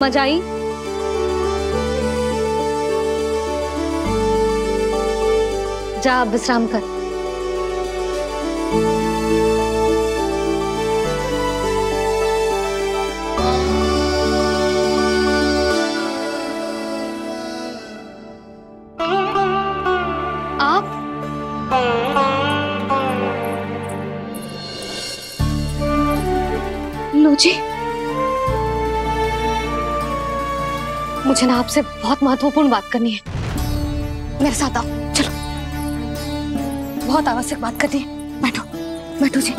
मजा आई? जा विश्राम कर। आप लो जी, मुझे ना आपसे बहुत महत्वपूर्ण बात करनी है। मेरे साथ आओ, चलो। बहुत आवश्यक बात करनी है। बैठो बैठो जी।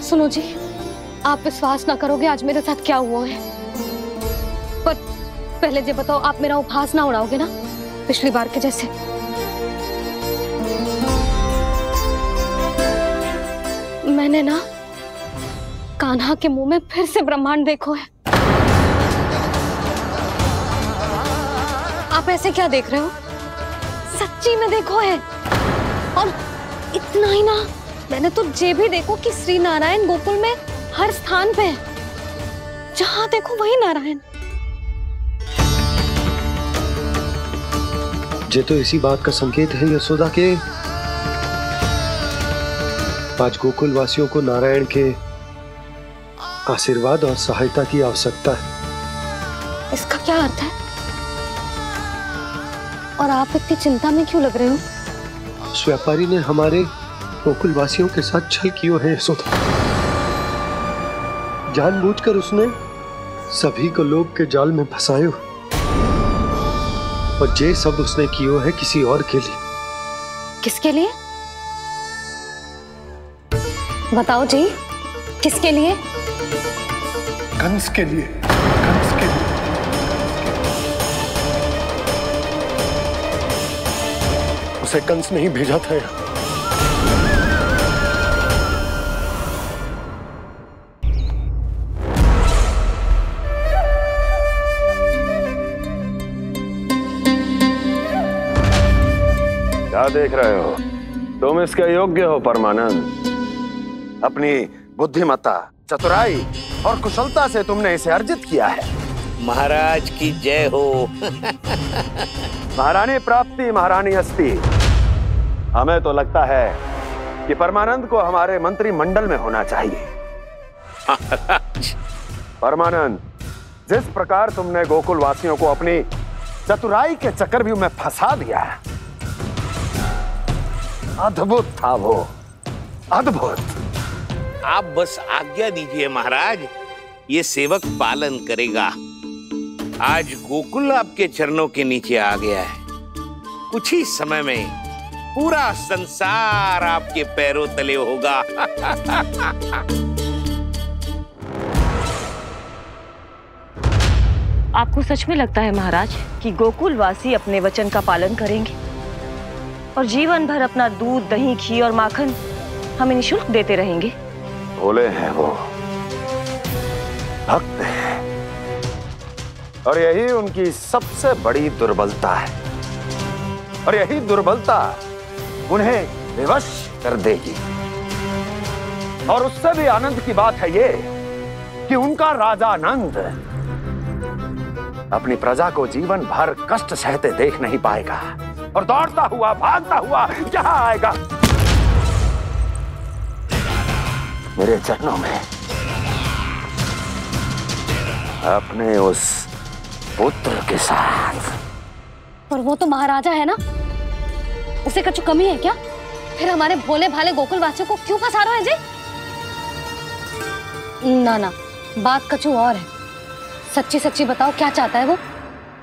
सुनो जी, आप विश्वास ना करोगे आज मेरे साथ क्या हुआ है। पर पहले ये बताओ, आप मेरा उपहास ना उड़ाओगे ना पिछली बार के जैसे? मैंने ना कान्हा के मुंह में फिर से ब्रह्मांड देखो है। आप ऐसे क्या देख रहे हो? सच्ची में देखो है। और इतना ही ना, मैंने तो ये भी देखो कि श्री नारायण गोकुल में हर स्थान पे है। जहां देखो वही नारायण। ये तो इसी बात का संकेत है यशोदा के आज गोकुल वासियों को नारायण के आशीर्वाद और सहायता की आवश्यकता है। इसका क्या अर्थ है? और आप इतनी चिंता में क्यों लग रहे हो? उस व्यापारी ने हमारे गोकुल वासियों के साथ छल किया है यशोदा। जानबूझकर उसने सभी को लोभ के जाल में फंसायो, और ये सब उसने किया है किसी और के लिए। किसके लिए? बताओ जी, किसके लिए? कंस के लिए। कंस के लिए। उसे कंस नहीं भेजा था यहाँ। क्या देख रहे हो? तुम इसके योग्य हो परमानंद। अपनी बुद्धिमत्ता, चतुराई और कुशलता से तुमने इसे अर्जित किया है। महाराज की जय हो। महारानी प्राप्ति महारानी अस्ति। हमें तो लगता है कि परमानंद को हमारे मंत्रिमंडल में होना चाहिए। परमानंद, जिस प्रकार तुमने गोकुल वासियों को अपनी चतुराई के चक्रव्यूह में फंसा दिया, अद्भुत था वो, अद्भुत। आप बस आज्ञा दीजिए महाराज, ये सेवक पालन करेगा। आज गोकुल आपके चरणों के नीचे आ गया है। कुछ ही समय में पूरा संसार आपके पैरों तले होगा। आपको सच में लगता है महाराज कि गोकुल वासी अपने वचन का पालन करेंगे और जीवन भर अपना दूध, दही, घी और माखन हमें निःशुल्क देते रहेंगे? भोले हैं वो, भक्त हैं, और यही उनकी सबसे बड़ी दुर्बलता है। और यही दुर्बलता उन्हें विवश कर देगी। और उससे भी आनंद की बात है ये कि उनका राजा नंद अपनी प्रजा को जीवन भर कष्ट सहते देख नहीं पाएगा और दौड़ता हुआ, भागता हुआ यहां आएगा मेरे चरणों में, अपने उस पुत्र के साथ। पर वो तो महाराजा है ना, उसे कुछ कमी है क्या? फिर हमारे भोले भाले गोकुल वासियों को क्यों फंसा रहे हैं जी? ना ना, बात कछु और है। सच्ची सच्ची बताओ, क्या चाहता है वो?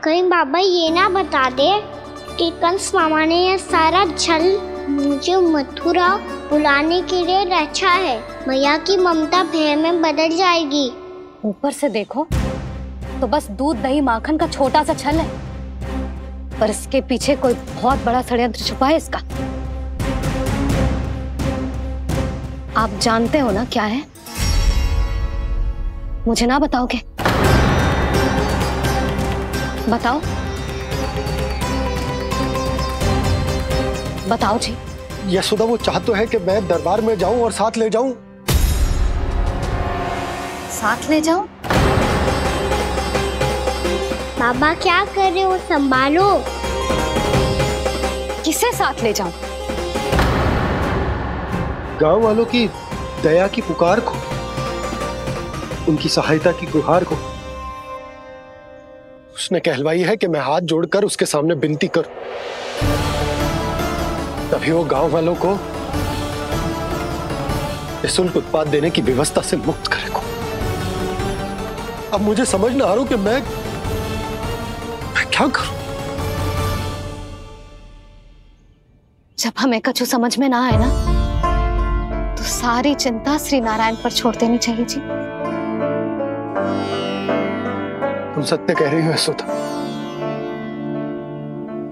कहीं बाबा ये ना बता दे कि कंस मामा ने यह सारा छल मुझे मथुरा बुलाने के लिए रचा है। मैया की ममता भय में बदल जाएगी। ऊपर से देखो तो बस दूध, दही, माखन का छोटा सा छल है, पर इसके पीछे कोई बहुत बड़ा षड्यंत्र छुपा है इसका। आप जानते हो ना क्या है? मुझे ना बताओगे? बताओ बताओ जी। यशोदा, वो चाहता है कि मैं दरबार में जाऊं और साथ ले जाऊं। साथ ले जाऊं? बाबा क्या कर रहे हो, संभालो। किसे साथ ले जाऊं? गांव वालों की दया की पुकार को, उनकी सहायता की गुहार को। उसने कहलवाई है कि मैं हाथ जोड़कर उसके सामने विनती करूं, तभी वो गांव वालों को निःशुल्क उत्पाद देने की व्यवस्था से मुक्त करेगा। अब मुझे समझ ना आ रहा कि मैं क्या करूं। जब हमें कछु समझ में ना आए ना, तो सारी चिंता श्री नारायण पर छोड़ देनी चाहिए जी। तुम सत्य कह रही हो यशोदा,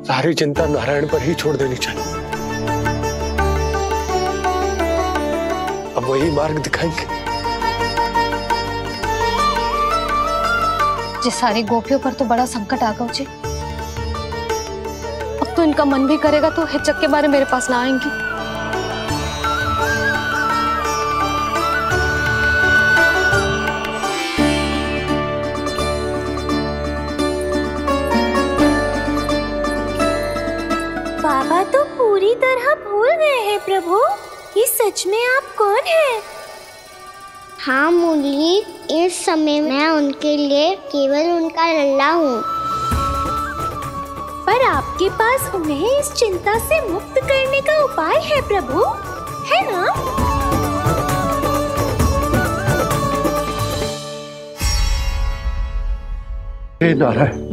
सारी चिंता नारायण पर ही छोड़ देनी चाहिए। अब वही मार्ग दिखाएंगे। जी सारी गोपियों पर तो बड़ा संकट आ गया जी। अब तो इनका मन भी करेगा तो हिचक के बारे मेरे पास ना आएंगी। बाबा तो पूरी तरह भूल गए हैं प्रभु, ये सच में आप कौन हैं? हाँ मुरली, इस समय मैं उनके लिए केवल उनका लल्ला हूँ। पर आपके पास उन्हें इस चिंता से मुक्त करने का उपाय है प्रभु, है ना? हे नारायण,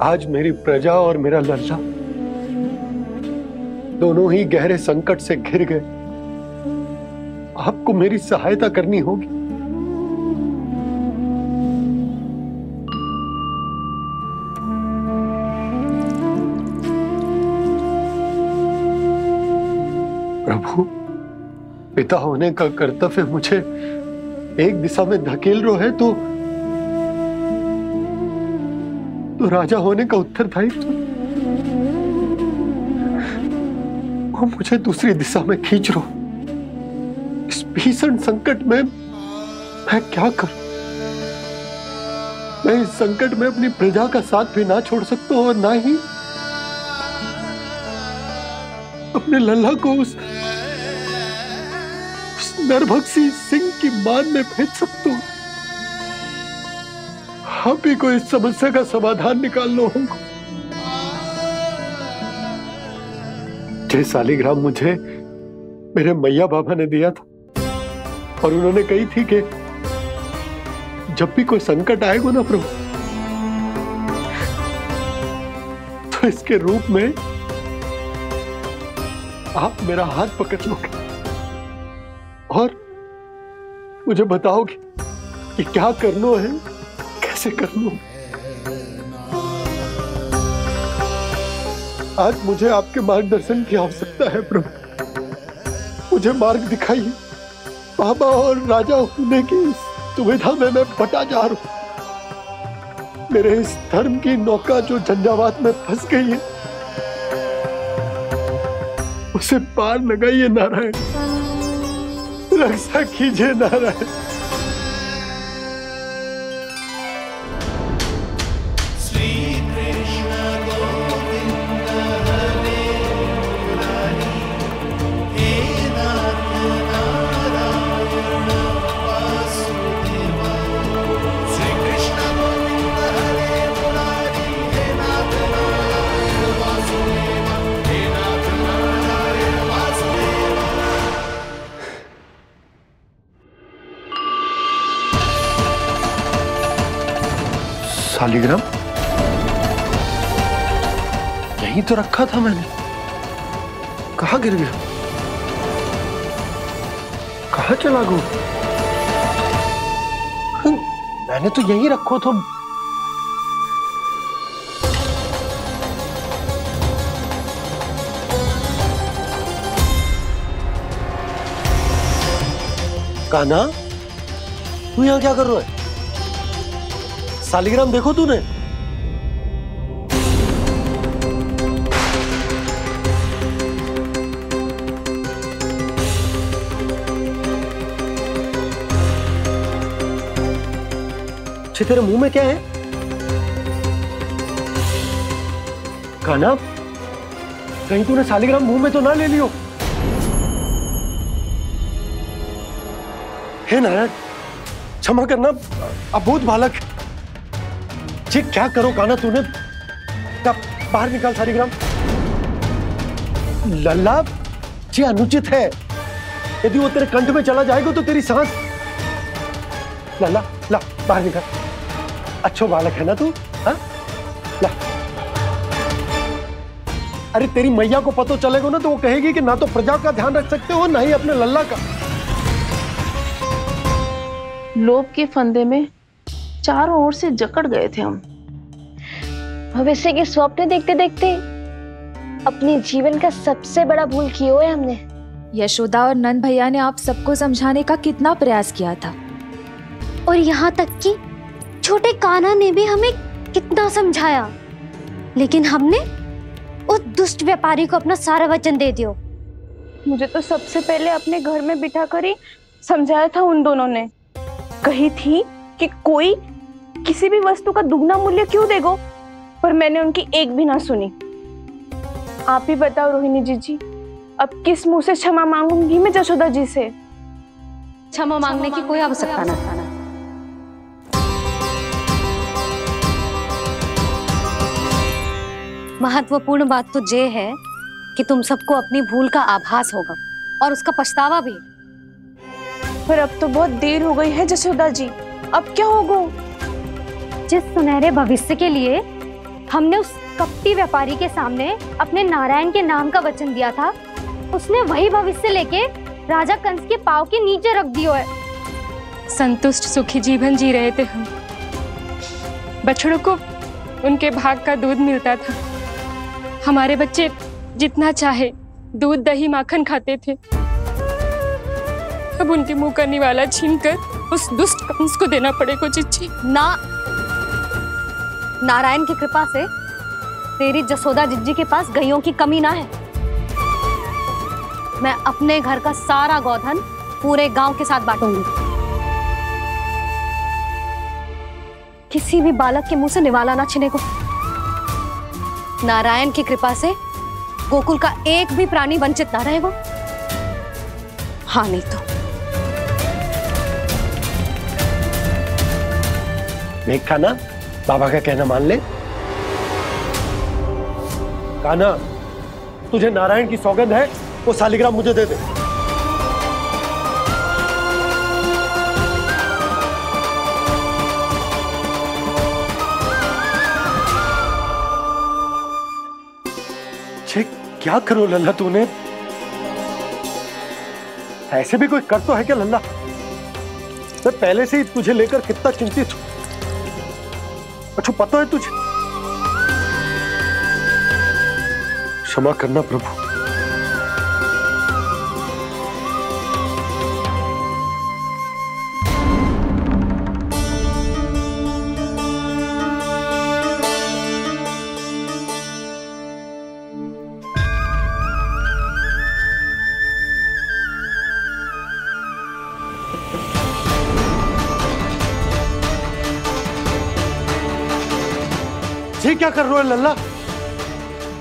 आज मेरी प्रजा और मेरा लल्ला दोनों ही गहरे संकट से घिर गए। आपको मेरी सहायता करनी होगी। प्रभु, पिता होने का कर्तव्य मुझे एक दिशा में धकेल रहा है तो राजा होने का उत्तरदायित्व वो मुझे दूसरी दिशा में खींच रहा। इस भीषण संकट में मैं क्या करूं? मैं इस संकट में अपनी प्रजा का साथ भी ना छोड़ सकता हूं और ना ही अपने लल्ला को उस नरभक्षी सिंह की मान में भेज सकता हूं। आप ही को इस समस्या का समाधान निकालना होगा। जय शालिग्राम मुझे मेरे मैया बाबा ने दिया था और उन्होंने कही थी कि जब भी कोई संकट आएगा ना प्रभु, तो इसके रूप में आप मेरा हाथ पकड़ लोगे और मुझे बताओगे कि क्या करना है, कैसे करना है। आज मुझे आपके मार्गदर्शन की आवश्यकता है प्रभु, मुझे मार्ग दिखाइए। बाबा और राजा होने की दुविधा में मैं बटा जा रहा हूं। मेरे इस धर्म की नौका जो झंझावात में फंस गई है, उसे पार लगाइए नारायण, रक्षा कीजिए नारायण। शालिग्राम यहीं तो रखा था मैंने, कहाँ गिर गया? कहाँ चला गया? मैंने तो यहीं रखो था। कान्हा, तू यहाँ क्या कर रहा है? शालिग्राम देखो तूने? अच्छे तेरे मुंह में क्या है? कान्हा, कहीं तूने सालिग्राम मुंह में तो ना ले लियो? हे नारायण, क्षमा करना, अबोध बालक। जी क्या करो कान्हा तूने? क्या बाहर निकाल सालिग्राम। लल्ला, जी अनुचित है। यदि वो तेरे कंठ में चला जाएगा तो तेरी सांस। लल्ला, ला बाहर निकाल। अच्छो बालक है ना तू? हाँ, ला। अरे तेरी मैया को पता चलेगा ना तो वो कहेगी कि ना तो प्रजा का ध्यान रख सकते हो ना ही अपने लल्ला का। लोभ के फंदे में चारों ओर से जकड़ गए थे हम। भविष्य के स्वप्न देखते देखते अपने जीवन का सबसे बड़ा भूल किया है हमने। यशोदा और नंद भैया ने आप सबको समझाने का कितना प्रयास किया था, और यहाँ तक कि छोटे कान्हा ने भी हमें कितना समझाया, लेकिन हमने उस दुष्ट व्यापारी को अपना सारा वचन दे दिया। मुझे तो सबसे पहले अपने घर में बिठा कर ही समझाया था उन दोनों ने। कही थी कि कोई किसी भी वस्तु का दुगना मूल्य क्यों देगो, पर मैंने उनकी एक भी ना सुनी। आप ही बताओ रोहिणी जी, अब किस मुंह से क्षमा मांगूंगी मैं जशोदा जी से? क्षमा मांगने की कोई आवश्यकता नहीं। महत्वपूर्ण बात तो ये है कि तुम सबको अपनी भूल का आभास होगा और उसका पछतावा भी। पर अब तो बहुत देर हो गई है जशोदा जी, अब क्या होगा? जिस सुनहरे भविष्य के लिए हमने उस कपटी व्यापारी के सामने अपने नारायण के नाम का वचन दिया था, उसने वही भविष्य लेके राजा कंस के पांव के नीचे रख दिया है। संतुष्ट सुखी जीवन जी रहे थे हम। बछड़ों को उनके भाग का दूध मिलता था। हमारे बच्चे जितना चाहे दूध दही माखन खाते थे। अब उनके मुंह का निवाला छीनकर उस दुष्ट कंस को देना पड़ेगा चिच्ची। ना, नारायण की कृपा से तेरी जसोदा जिज्जी के पास गायों की कमी ना है। मैं अपने घर का सारा गोधन पूरे गांव के साथ बांटूंगी। किसी भी बालक के मुंह से निवाला ना छिने को। नारायण की कृपा से गोकुल का एक भी प्राणी वंचित ना रहेगा। हाँ नहीं तो देख कान्हा, बाबा का कहना मान ले। कान्हा, तुझे नारायण की सौगंध है, वो सालिग्राम मुझे दे दे। छे, क्या करो लल्ला तूने? ऐसे भी कोई कर तो है क्या लल्ला? मैं पहले से ही तुझे लेकर कितना चिंतित हूं। अच्छा पता है तुझे? क्षमा करना प्रभु। ये क्या कर रहे हो लल्ला?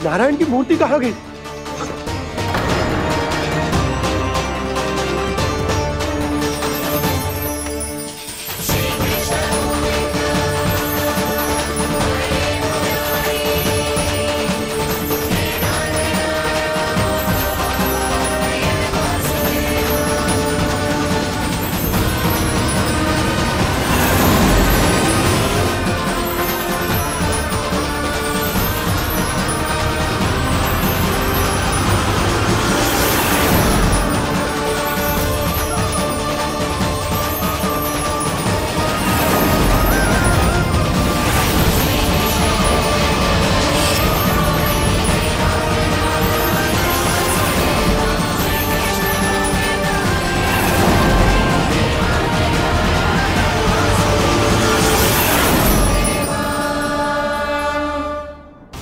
नारायण की मूर्ति कहाँ गई?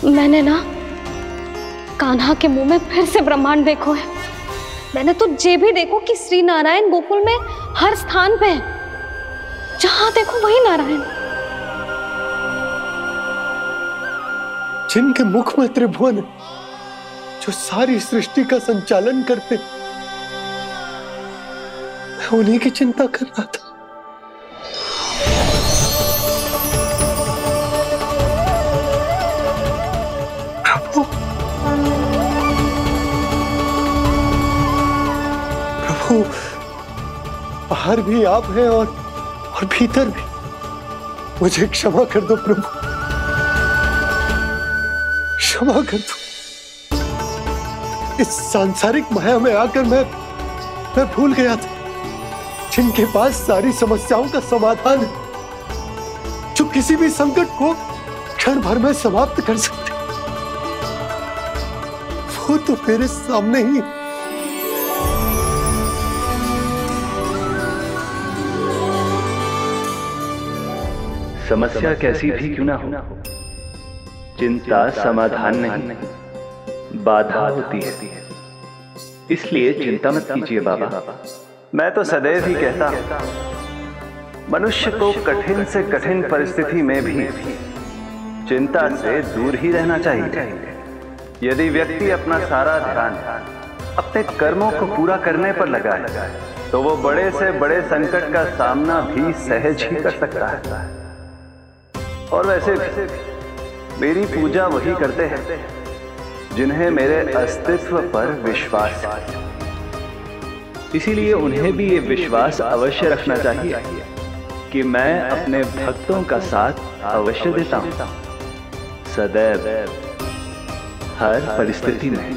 मैंने ना कान्हा के मुंह में फिर से ब्रह्मांड देखो है। मैंने तो ये भी देखो कि श्री नारायण गोकुल में हर स्थान पे है। जहां देखो वही नारायण। जिनके मुख में त्रिभुवन है, जो सारी सृष्टि का संचालन करते, मैं उन्हीं की चिंता कर रहा था। प्रभु, प्रभु, बाहर भी आप हैं और भीतर भी। मुझे क्षमा कर दो प्रभु, क्षमा कर दो। इस सांसारिक माया में आकर मैं भूल गया था जिनके पास सारी समस्याओं का समाधान है, जो किसी भी संकट को क्षण भर में समाप्त कर सकते, वो तो मेरे सामने ही। समस्या कैसी भी क्यों ना हो, चिंता समाधान नहीं, बाधा होती है। इसलिए चिंता मत कीजिए बाबा। मैं तो सदैव ही कहता हूं, मनुष्य को कठिन से कठिन परिस्थिति में भी चिंता से दूर ही रहना चाहिए। यदि व्यक्ति अपना सारा ध्यान अपने कर्मों को पूरा करने पर लगाए, तो वो बड़े से बड़े संकट का सामना भी सहज ही कर सकता है। और वैसे भी मेरी पूजा वही करते हैं जिन्हें मेरे अस्तित्व पर विश्वास है। इसीलिए उन्हें भी ये विश्वास अवश्य रखना चाहिए कि मैं अपने भक्तों का साथ अवश्य देता हूं, सदैव, हर परिस्थिति में।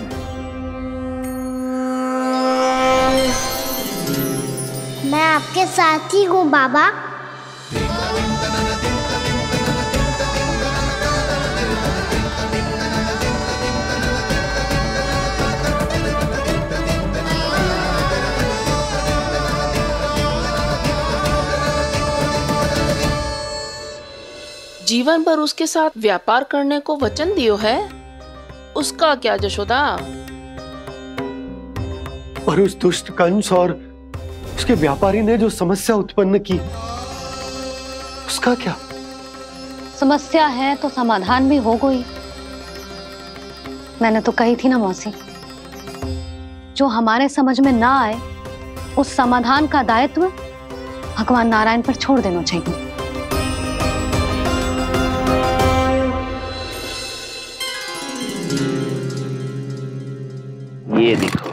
मैं आपके साथ ही हूँ बाबा। जीवन भर उसके साथ व्यापार करने को वचन दियो है, उसका क्या जशोदा? और उस दुष्ट कंस और उसके व्यापारी ने जो समस्या उत्पन्न की, उसका क्या? समस्या है तो समाधान भी होगा ही। मैंने तो कही थी ना मौसी, जो हमारे समझ में ना आए उस समाधान का दायित्व भगवान नारायण पर छोड़ देना चाहिए। ये देखो,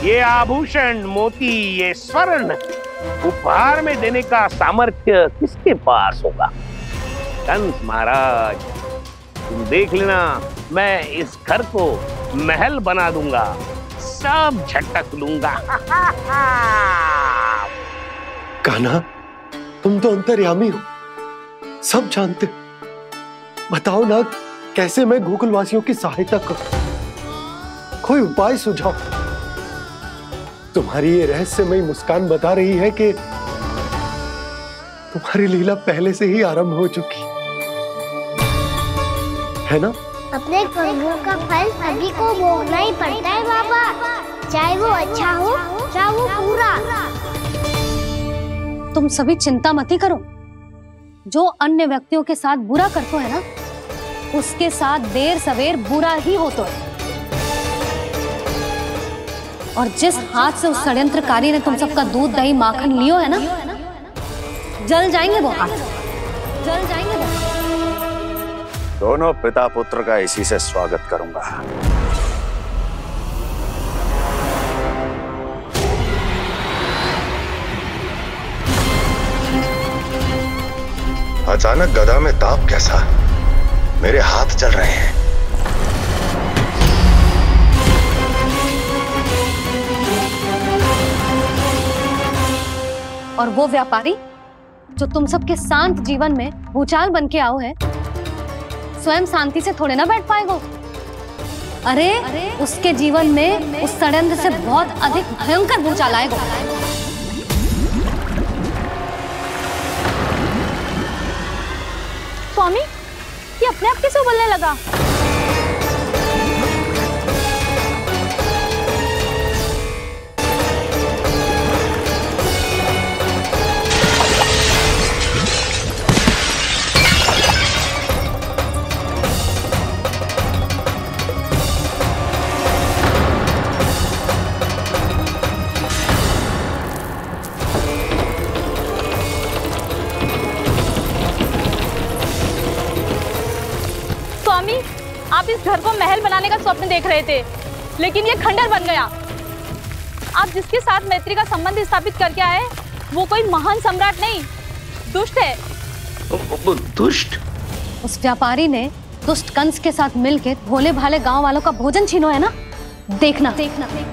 ये आभूषण, मोती, ये स्वर्ण उपहार में देने का सामर्थ्य किसके पास होगा? कंस महाराज, तुम देख लेना, मैं इस घर को महल बना दूंगा, सब झटक लूंगा। कान्हा, तुम तो अंतर्यामी हो, सब जानते हो। बताओ ना, कैसे मैं गोकुलवासियों की सहायता करूं? कोई उपाय सुझाओ। तुम्हारी ये रहस्यमयी मुस्कान बता रही है कि तुम्हारी लीला पहले से ही आरंभ हो चुकी है ना? अपने कर्मों का फल सभी को भोगना ही पड़ता है बाबा, चाहे वो अच्छा हो चाहे वो बुरा। तुम सभी चिंता मत ही करो। जो अन्य व्यक्तियों के साथ बुरा करते है ना, उसके साथ देर सवेर बुरा ही होता है। और जिस हाथ से उस षड्यंत्रकारी ने तुम सबका दूध दही माखन लियो है ना, जल जाएंगे वो हाथ, जल जाएंगे वो। दोनों पिता पुत्र का इसी से स्वागत करूंगा। अचानक गदा में ताप कैसा? मेरे हाथ जल रहे हैं। और वो व्यापारी जो तुम सबके शांत जीवन में भूचाल बन के आओ है, स्वयं शांति से थोड़े ना बैठ पाएगा। अरे उसके जीवन में उस षड्यंत्र से बहुत अधिक भयंकर भूचाल आएगा। स्वामी, ये अपने आप कैसे उबलने लगा? आप इस घर को महल बनाने का स्वप्न देख रहे थे, लेकिन ये खंडर बन गया। आप जिसके साथ मैत्री का संबंध स्थापित करके आए, वो कोई महान सम्राट नहीं, दुष्ट है। दुष्ट? उस व्यापारी ने दुष्ट कंस के साथ मिलकर भोले भाले गांव वालों का भोजन छीनो है ना। देखना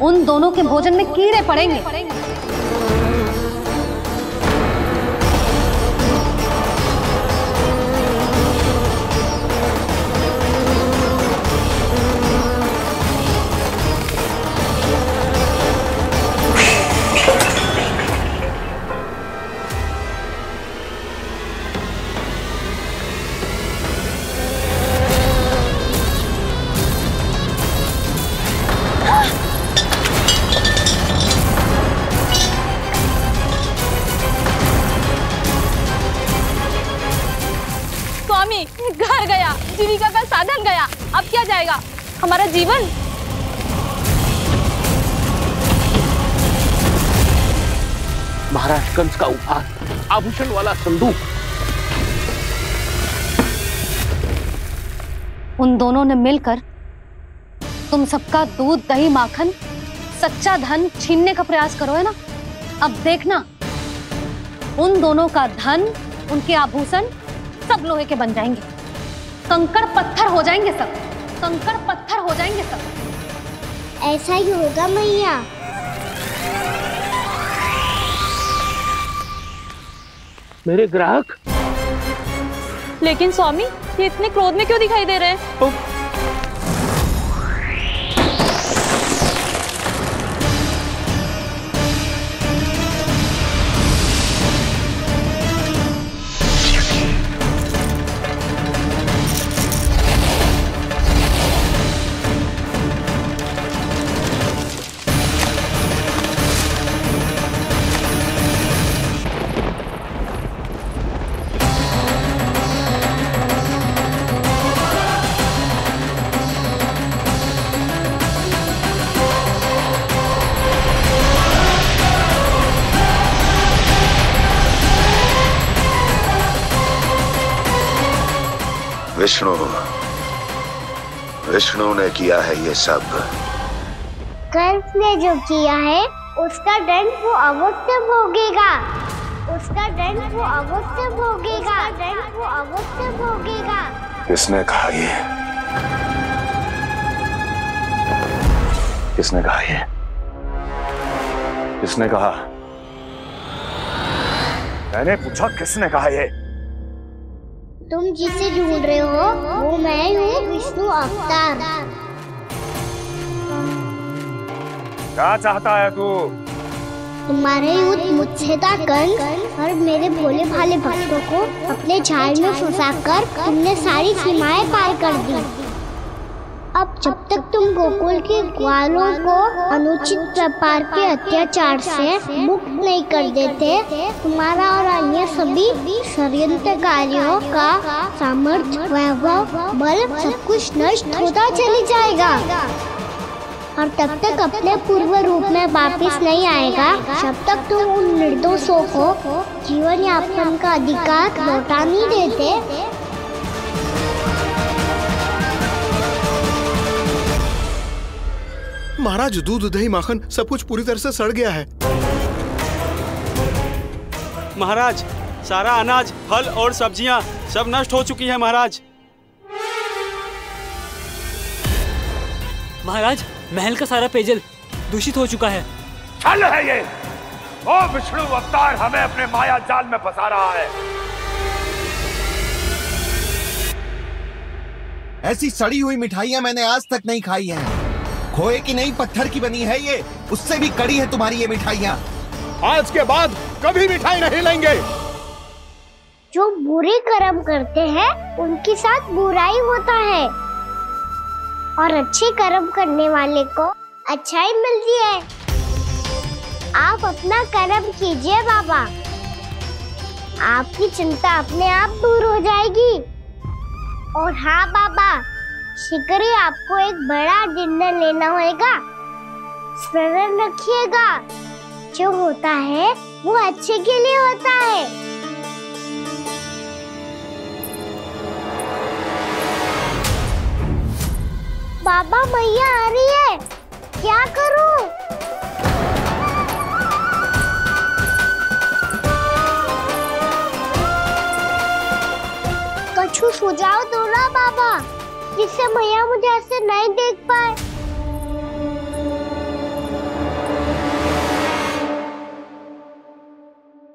उन दोनों के भोजन में कीड़े पड़ेंगे। घर गया, जीविका का साधन गया, अब क्या जाएगा हमारा जीवन? महाराज कंस का उपहार, आभूषण वाला संदूक। उन दोनों ने मिलकर तुम सबका दूध, दही, माखन, सच्चा धन छीनने का प्रयास करो है ना। अब देखना उन दोनों का धन, उनके आभूषण सब लोहे के बन जाएंगे, कंकड़ पत्थर हो जाएंगे सब, कंकड़ पत्थर हो जाएंगे सब। ऐसा ही होगा मैया। मेरे ग्राहक? लेकिन स्वामी, ये इतने क्रोध में क्यों दिखाई दे रहे हैं? विष्णु ने किया है ये सब। कंस ने जो किया है उसका दंड वो अवश्य भोगेगा, उसका दंड वो अवश्य भोगेगा, दंड वो अवश्य भोगेगा। किसने कहा ये? किसने कहा ये? किसने कहा? मैंने पूछा किसने कहा ये? तुम जिसे ढूंढ रहे हो वो मैं हूँ, विष्णु अवतार। क्या चाहता है तू? तुम्हारे युद्ध मुझसे था कंस, और मेरे भोले भाले भक्तों को अपने जाल में फंसाकर तुमने सारी सीमाएं पार कर दी। अब जब तक तुम गोकुल के ग्वालों को अनुचित प्रकार के अत्याचार से मुक्त नहीं कर देते, तुम्हारा और अन्य सभी षड्यंत्रकारियों का सामर्थ्य, वैभव, बल सब कुछ नष्ट होता चली जाएगा, और तब तक अपने पूर्व रूप में वापस नहीं आएगा जब तक तुम उन निर्दोषों को जीवन यापन का अधिकार लौटा नहीं देते। महाराज, दूध, दही, माखन सब कुछ पूरी तरह से सड़ गया है। महाराज, सारा अनाज, फल और सब्जियां सब नष्ट हो चुकी है महाराज। महाराज, महल का सारा पेयजल दूषित हो चुका है। छल है ये। वो विष्णु अवतार हमें अपने माया जाल में फंसा रहा है। ऐसी सड़ी हुई मिठाइयां मैंने आज तक नहीं खाई हैं। खोए की नहीं, पत्थर की बनी है ये, उससे भी कड़ी है तुम्हारी ये मिठाइयाँ। आज के बाद कभी मिठाई नहीं लेंगे। जो बुरे कर्म करते हैं उनके साथ बुराई होता है, और अच्छे कर्म करने वाले को अच्छाई मिलती है। आप अपना कर्म कीजिए बाबा, आपकी चिंता अपने आप दूर हो जाएगी। और हाँ बाबा, शीघ्र ही आपको एक बड़ा डिनर लेना होगा। स्मरण रखिएगा, जो होता है वो अच्छे के लिए होता है। बाबा मैया आ रही है, क्या करूं? कुछ सुझाव दो ना बाबा, जिससे मैया मुझे ऐसे नहीं देख पाए।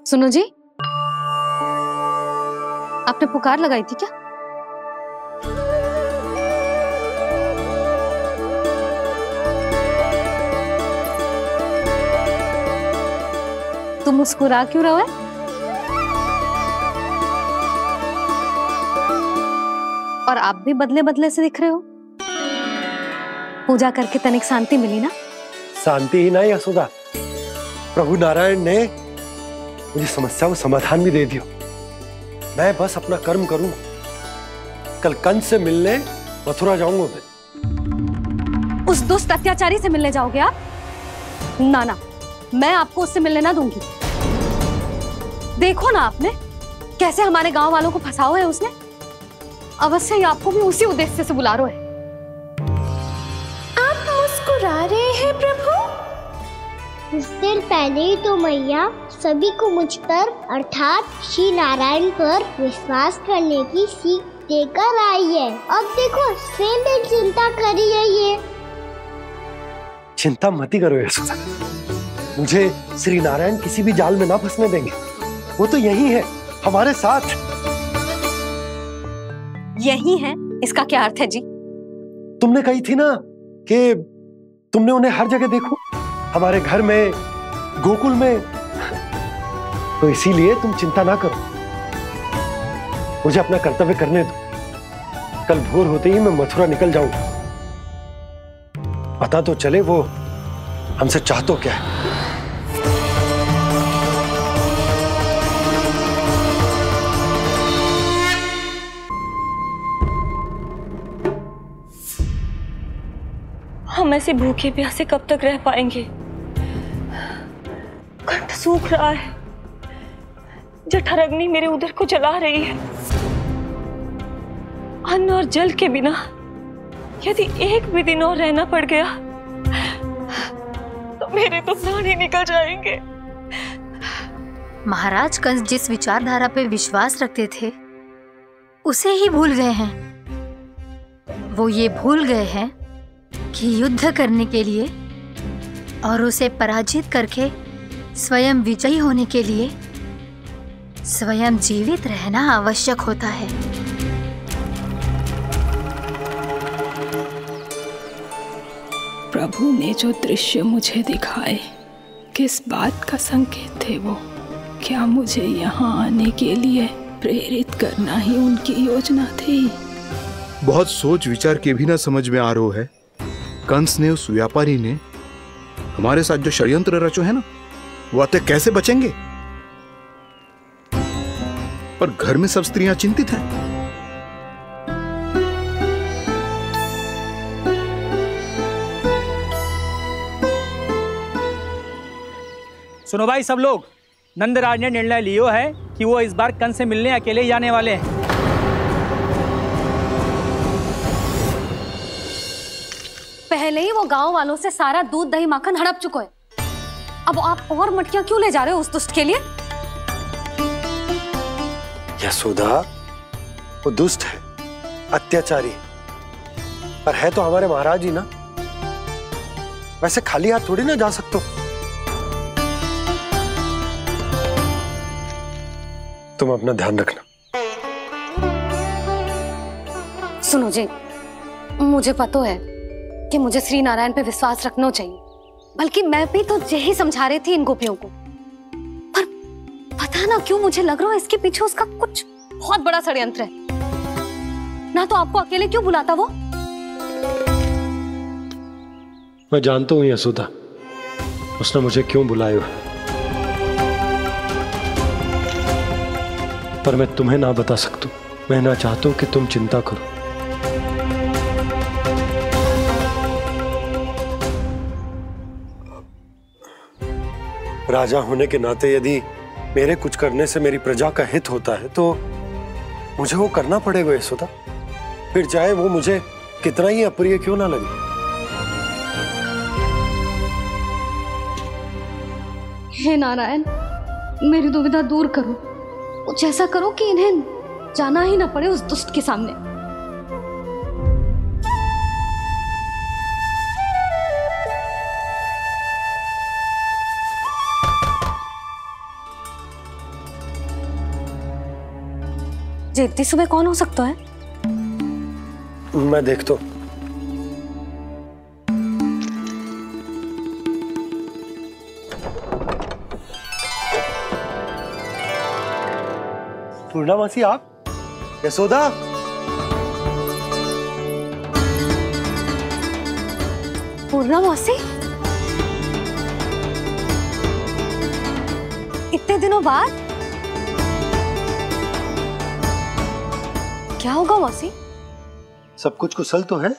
सुनो जी, आपने पुकार लगाई थी क्या? तुम मुस्कुरा क्यों रहे हो? और आप भी बदले बदले से दिख रहे हो। पूजा करके तनिक शांति मिली ना? शांति ही नहीं यशोदा, प्रभु नारायण ने मुझे समस्या को समाधान भी दे दिया। मैं बस अपना कर्म करूं। कल कंस से मिलने मथुरा जाऊंगा मैं। उस दुष्ट अत्याचारी से मिलने जाओगे आप? ना ना, मैं आपको उससे मिलने ना दूंगी। देखो ना आपने कैसे हमारे गांव वालों को फंसाओ है उसने। अवश्य ही आपको भी उसी उद्देश्य से बुला रहा है। आप मुस्कुरा रहे हैं प्रभु? कुछ देर पहले ही तो मैया सभी को मुझ पर अर्थात श्री नारायण पर विश्वास करने की सीख देकर आई है। अब देखो स्वयं भी चिंता करी है ये। चिंता मत ही करो यशोदा, मुझे श्री नारायण किसी भी जाल में ना फंसने देंगे। वो तो यही है हमारे साथ। यही है, इसका क्या अर्थ है जी? तुमने कही थी ना कि तुमने उन्हें हर जगह देखो, हमारे घर में, गोकुल में। तो इसीलिए तुम चिंता ना करो, मुझे अपना कर्तव्य करने दो। कल भोर होते ही मैं मथुरा निकल जाऊंगा। पता तो चले वो हमसे चाहतो क्या है। हम ऐसे भूखे प्यासे कब तक रह पाएंगे? कंठ सूख रहा है, जठराग्नि मेरे उदर को जला रही है। अन्न और जल के बिना यदि एक भी दिन और रहना पड़ गया तो मेरे तो प्राण ही निकल जाएंगे। महाराज कंस जिस विचारधारा पे विश्वास रखते थे उसे ही भूल गए हैं। वो ये भूल गए हैं कि युद्ध करने के लिए और उसे पराजित करके स्वयं विजयी होने के लिए स्वयं जीवित रहना आवश्यक होता है। प्रभु ने जो दृश्य मुझे दिखाए, किस बात का संकेत थे वो? क्या मुझे यहाँ आने के लिए प्रेरित करना ही उनकी योजना थी? बहुत सोच विचार के भी ना समझ में आ रहा है। कंस ने, उस व्यापारी ने हमारे साथ जो षड्यंत्र रचो है ना, वो आते कैसे बचेंगे? पर घर में सब स्त्रियां चिंतित हैं। सुनो भाई सब लोग, नंदराज ने निर्णय लियो है कि वो इस बार कंस से मिलने अकेले ही जाने वाले हैं। पहले ही वो गांव वालों से सारा दूध दही माखन हड़प चुका है। अब आप और मटकियां क्यों ले जा रहे हो उस दुष्ट के लिए? यशोदा, वो दुष्ट है, अत्याचारी, पर है तो हमारे महाराज ही ना। वैसे खाली हाथ थोड़ी ना जा सकते हो। तुम अपना ध्यान रखना। सुनो जी, मुझे पता है कि मुझे श्री नारायण पे विश्वास रखना चाहिए, बल्कि मैं भी तो यही समझा रही थी इन गोपियों को। पर पता ना क्यों मुझे लग रहा है इसके पीछे उसका कुछ बहुत बड़ा षड्यंत्र है। ना तो आपको अकेले क्यों बुलाता वो? मैं जानता हूं यशोदा, उसने मुझे क्यों बुलाया, पर मैं तुम्हें ना बता सकता। मैं ना चाहता हूं कि तुम चिंता करो। राजा होने के नाते यदि मेरे कुछ करने से मेरी प्रजा का हित होता है तो मुझे वो करना पड़ेगा यशोदा। फिर चाहे वो मुझे कितना ही अप्रिय क्यों ना लगे, हे नारायण, मेरी दुविधा दूर करो। कुछ ऐसा करो कि इन्हें जाना ही ना पड़े उस दुष्ट के सामने। जी इतनी सुबह कौन हो सकता है? मैं देखता हूं। पूर्णा मासी, आप? यशोदा? पूर्णा मासी, इतने दिनों बाद? क्या होगा मौसी? सब कुछ कुशल तो है?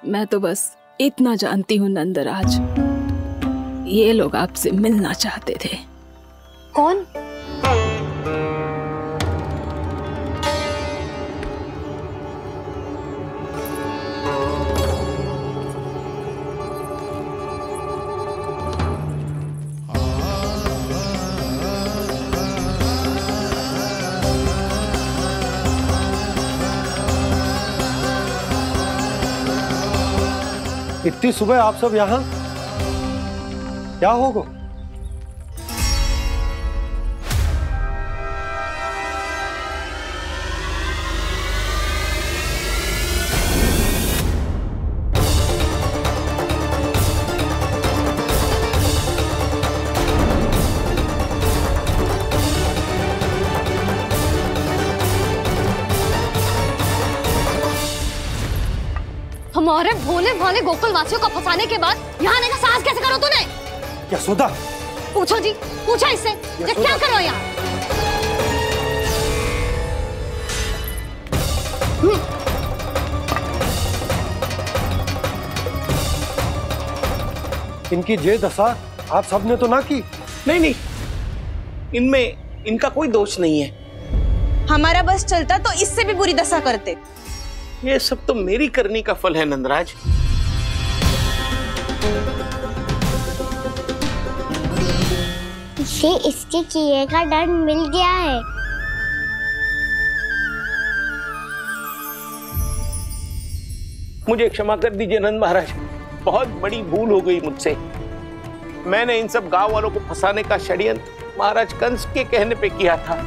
मैं तो बस इतना जानती हूँ नंदराज, ये लोग आपसे मिलना चाहते थे। कौन? इतनी सुबह आप सब यहाँ? क्या होगा? हमारे भोले भाले गोकुल वासियों को फंसाने के बाद यहाँ आने का साहस कैसे करो तूने? यशोदा, पूछो जी, पूछो इससे, ये क्या करो यहाँ? इनकी ये दशा आप सबने तो ना की? नहीं नहीं, इनमें इनका कोई दोष नहीं है। हमारा बस चलता तो इससे भी बुरी दशा करते। ये सब तो मेरी करनी का फल है नंदराज। इसे इसके किए का डर मिल गया है। मुझे क्षमा कर दीजिए नंद महाराज, बहुत बड़ी भूल हो गई मुझसे। मैंने इन सब गांव वालों को फंसाने का षड्यंत्र महाराज कंस के कहने पे किया था।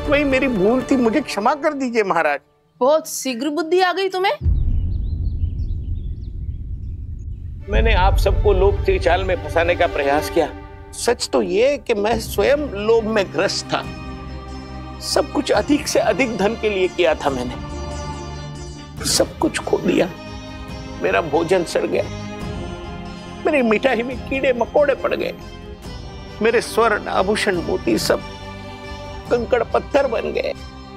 वही मेरी भूल थी, मुझे क्षमा कर दीजिए महाराज। बहुत शीघ्र बुद्धि आ गई तुम्हें। मैंने आप सबको लोभ के जाल में फंसाने का प्रयास किया। सच तो ये कि मैं स्वयं लोभ में ग्रस्त था। सब कुछ अधिक से अधिक धन के लिए किया था मैंने। सब कुछ खो दिया। मेरा भोजन सड़ गया, मेरी मिठाई में कीड़े मकोड़े पड़ गए, मेरे स्वर्ण आभूषण मोती सब कंकड़ पत्थर बन गए।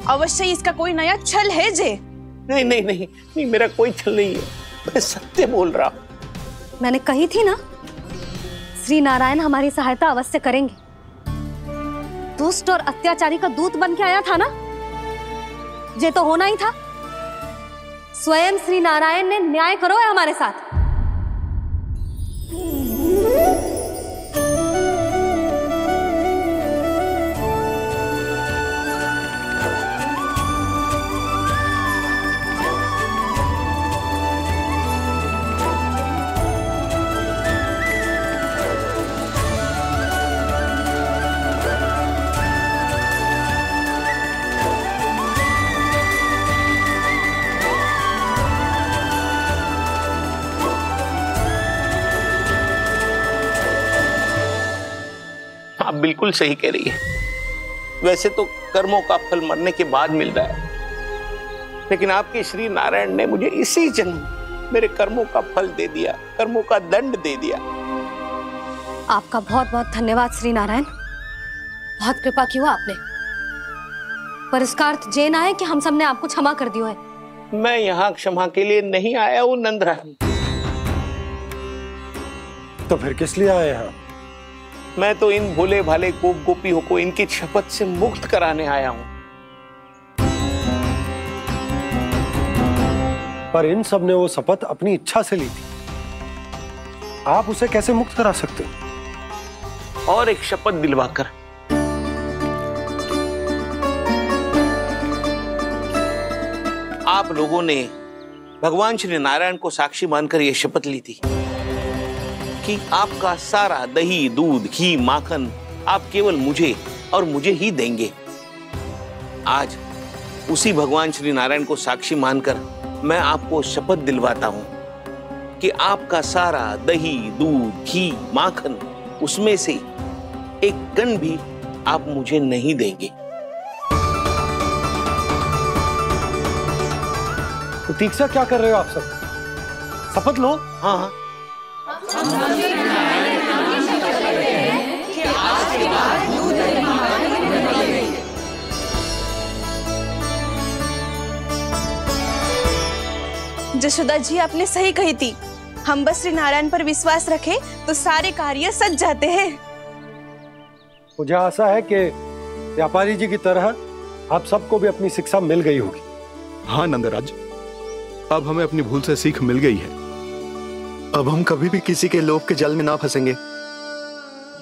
अवश्य इसका कोई नया छल है जे। नहीं नहीं नहीं नहीं, मेरा कोई छल नहीं है, मैं सत्य बोल रहा हूं। मैंने कही थी ना, श्री नारायण हमारी सहायता अवश्य करेंगे। दुष्ट और अत्याचारी का दूत बन के आया था ना, ये तो होना ही था। स्वयं श्री नारायण ने न्याय करो है हमारे साथ। आप बिल्कुल सही कह रही है। वैसे तो कर्मों का फल मरने के बाद मिल रहा है, लेकिन आपके श्री नारायण ने मुझे इसी जन्म मेरे कर्मों का फल दे दिया, कर्मों का दंड दे दिया। आपका बहुत बहुत धन्यवाद श्री नारायण, बहुत कृपा की हो आपने। पर इसका अर्थ ये ना है कि हम सबने आपको क्षमा कर दिया है। मैं यहाँ क्षमा के लिए नहीं आया हूँ नंदरानी। तो फिर किस लिए आए हैं? मैं तो इन भोले भाले गोप गोपियों को इनकी शपथ से मुक्त कराने आया हूं। पर इन सब ने वो शपथ अपनी इच्छा से ली थी। आप उसे कैसे मुक्त करा सकते हो? और एक शपथ दिलवाकर। आप लोगों ने भगवान श्री नारायण को साक्षी मानकर यह शपथ ली थी कि आपका सारा दही, दूध, घी, माखन आप केवल मुझे और मुझे ही देंगे। आज उसी भगवान श्री नारायण को साक्षी मानकर मैं आपको शपथ दिलवाता हूं कि आपका सारा दही, दूध, घी, माखन, उसमें से एक कण भी आप मुझे नहीं देंगे। प्रतीक्षा क्या कर रहे हो आप सब? शपथ लो। हाँ हाँ। जशोदा जी, आपने सही कही थी। हम बस श्री नारायण पर विश्वास रखें तो सारे कार्य सज जाते हैं। मुझे आशा है कि व्यापारी जी की तरह आप सबको भी अपनी शिक्षा मिल गई होगी। हाँ नंदराज, अब हमें अपनी भूल से सीख मिल गई है। अब हम कभी भी किसी के लोभ के जाल में ना फंसेंगे।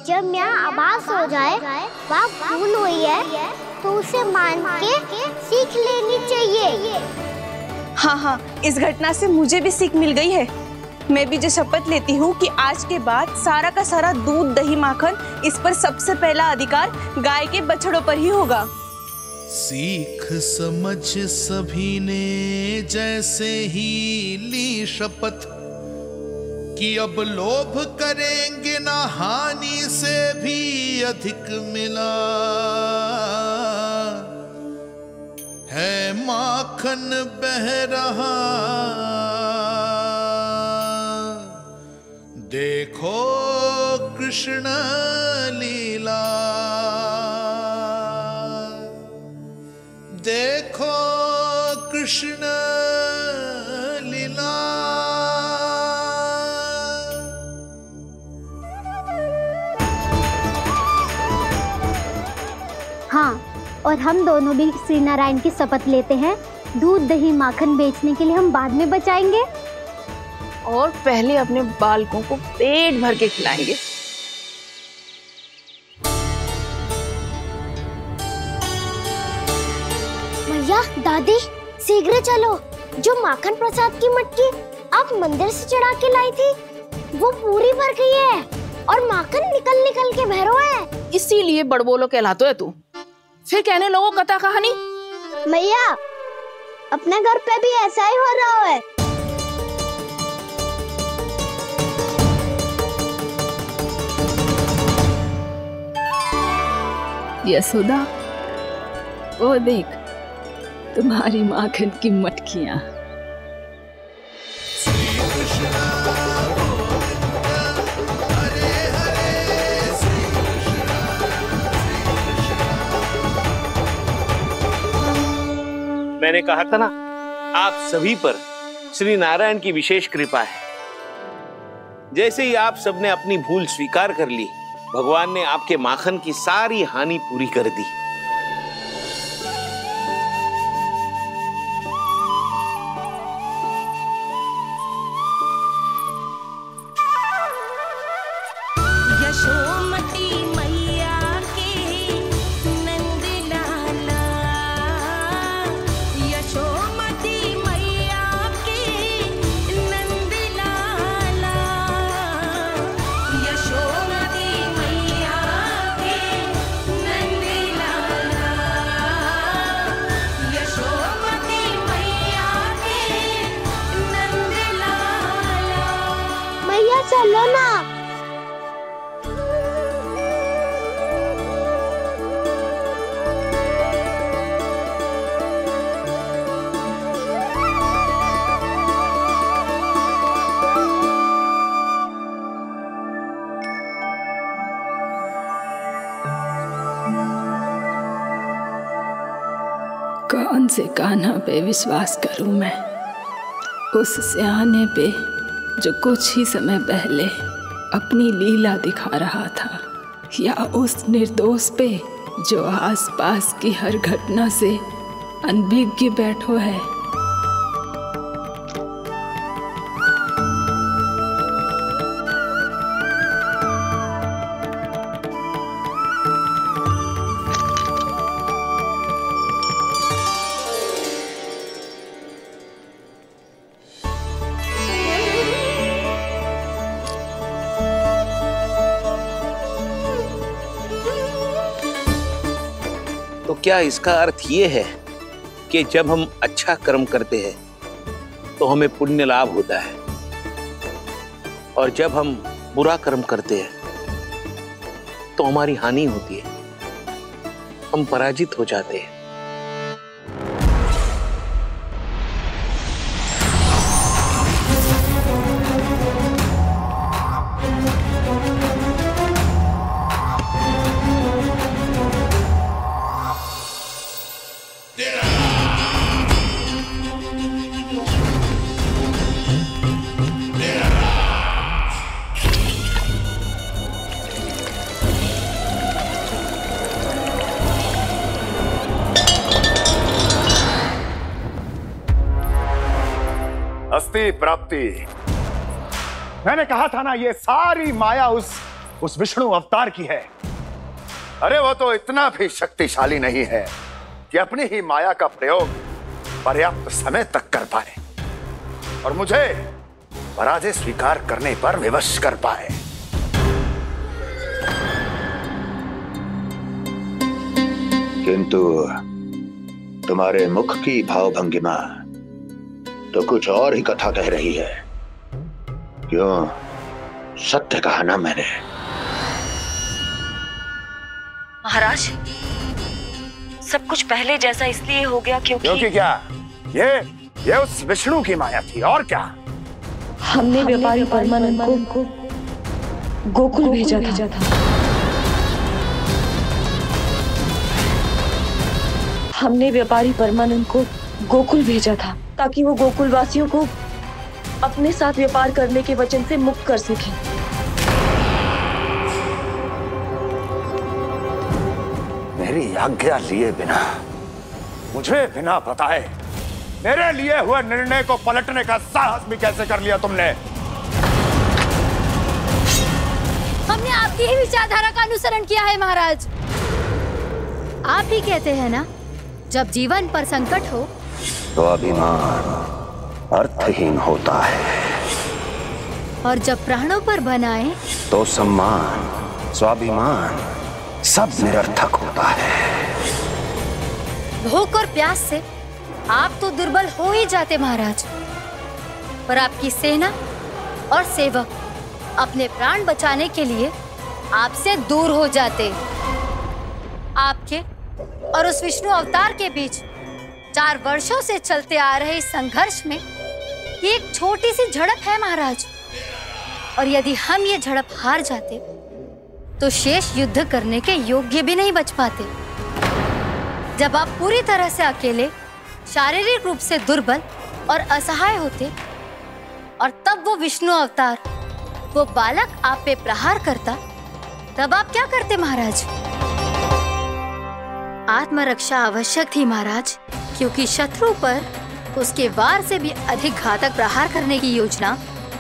जब यहाँ आभास हो जाए वहाँ भूल हुई है तो उसे मान के सीख लेनी चाहिए। हाँ हाँ, इस घटना से मुझे भी सीख मिल गई है। मैं भी जो शपथ लेती हूँ कि आज के बाद सारा का सारा दूध, दही, माखन, इस पर सबसे पहला अधिकार गाय के बछड़ों पर ही होगा। सीख समझ सभी ने जैसे ही ली शपथ कि अब लोभ करेंगे ना हानि से भी अधिक मिला है, माखन बह रहा देखो कृष्ण लीला, देखो कृष्ण लीला। हाँ, और हम दोनों भी श्री नारायण की शपथ लेते हैं, दूध, दही, माखन बेचने के लिए हम बाद में बचाएंगे और पहले अपने बालकों को पेट भर के खिलाएंगे। भैया, दादी, शीघ्र चलो। जो माखन प्रसाद की मटकी आप मंदिर से चढ़ा के लाई थी वो पूरी भर गई है और माखन निकल निकल के बह रहा है। इसीलिए बड़बोलो कहलाता है तू। फिर कहने लोगों कथा कहानी। भैया, अपने घर पे भी ऐसा ही हो रहा है। यशोदा, वो देख तुम्हारी माखन की मटकियां। मैंने कहा था ना, आप सभी पर श्री नारायण की विशेष कृपा है। जैसे ही आप सबने अपनी भूल स्वीकार कर ली, भगवान ने आपके माखन की सारी हानि पूरी कर दी। चलो ना। कौन से कान्हा पे विश्वास करूं मैं? उस सियाने पे जो कुछ ही समय पहले अपनी लीला दिखा रहा था, या उस निर्दोष पे जो आसपास की हर घटना से अनभिज्ञ बैठो है। क्या इसका अर्थ ये है कि जब हम अच्छा कर्म करते हैं तो हमें पुण्य लाभ होता है, और जब हम बुरा कर्म करते हैं तो हमारी हानि होती है, हम पराजित हो जाते हैं? अस्ति प्राप्ति। मैंने कहा था ना, ये सारी माया उस विष्णु अवतार की है। अरे वो तो इतना भी शक्तिशाली नहीं है कि अपनी ही माया का प्रयोग पर्याप्त समय तक कर पाए और मुझे पराजय स्वीकार करने पर विवश कर पाए। किंतु तुम्हारे मुख की भावभंगिमा तो कुछ और ही कथा कह रही है। क्यों? सत्य कहा ना मैंने। महाराज, सब कुछ पहले जैसा इसलिए हो गया क्योंकि क्या? ये उस विष्णु की माया थी, और क्या? हमने व्यापारी परमानंद को गोकुल भेजा था। हमने व्यापारी परमानंद को गोकुल भेजा था ताकि वो गोकुल वासियों को अपने साथ व्यापार करने के वचन से मुक्त कर सके। मेरी आज्ञा लिए बिना, मुझे बिना बताए मेरे लिए हुए निर्णय को पलटने का साहस भी कैसे कर लिया तुमने? हमने आपकी ही विचारधारा का अनुसरण किया है महाराज। आप ही कहते हैं ना, जब जीवन पर संकट हो तो अभिमान अर्थहीन होता है, और जब प्राणों पर बनाए तो सम्मान स्वाभिमान सब निरर्थक होता है। भूख और प्यास से आप तो दुर्बल हो ही जाते महाराज, पर आपकी सेना और सेवक अपने प्राण बचाने के लिए आपसे दूर हो जाते। आपके और उस विष्णु अवतार के बीच 4 वर्षों से चलते आ रहे इस संघर्ष में एक छोटी सी झड़प है महाराज, और यदि हम ये झड़प हार जाते तो शेष युद्ध करने के योग्य भी नहीं बच पाते। जब आप पूरी तरह से अकेले, शारीरिक रूप से दुर्बल और असहाय होते, और तब वो विष्णु अवतार, वो बालक आप पे प्रहार करता, तब आप क्या करते महाराज? आत्मरक्षा आवश्यक थी महाराज, क्योंकि शत्रु पर उसके वार से भी अधिक घातक प्रहार करने की योजना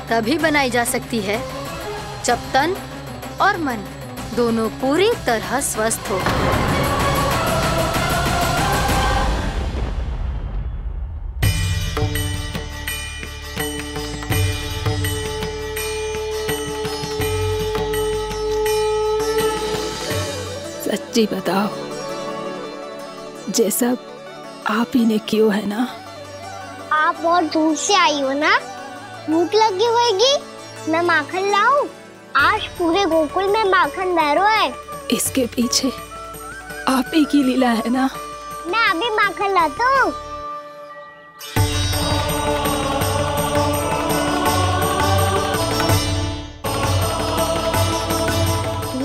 तभी बनाई जा सकती है जब तन और मन दोनों पूरी तरह स्वस्थ हो। सच्ची बताओ, जैसा आप ही ने किया है ना? आप बहुत दूर से आई हो ना, भूख लगी होगी। मैं माखन लाऊं? आज पूरे गोकुल में माखन बह रहा है। इसके पीछे आप ही की लीला है ना? मैं अभी माखन लाता हूँ।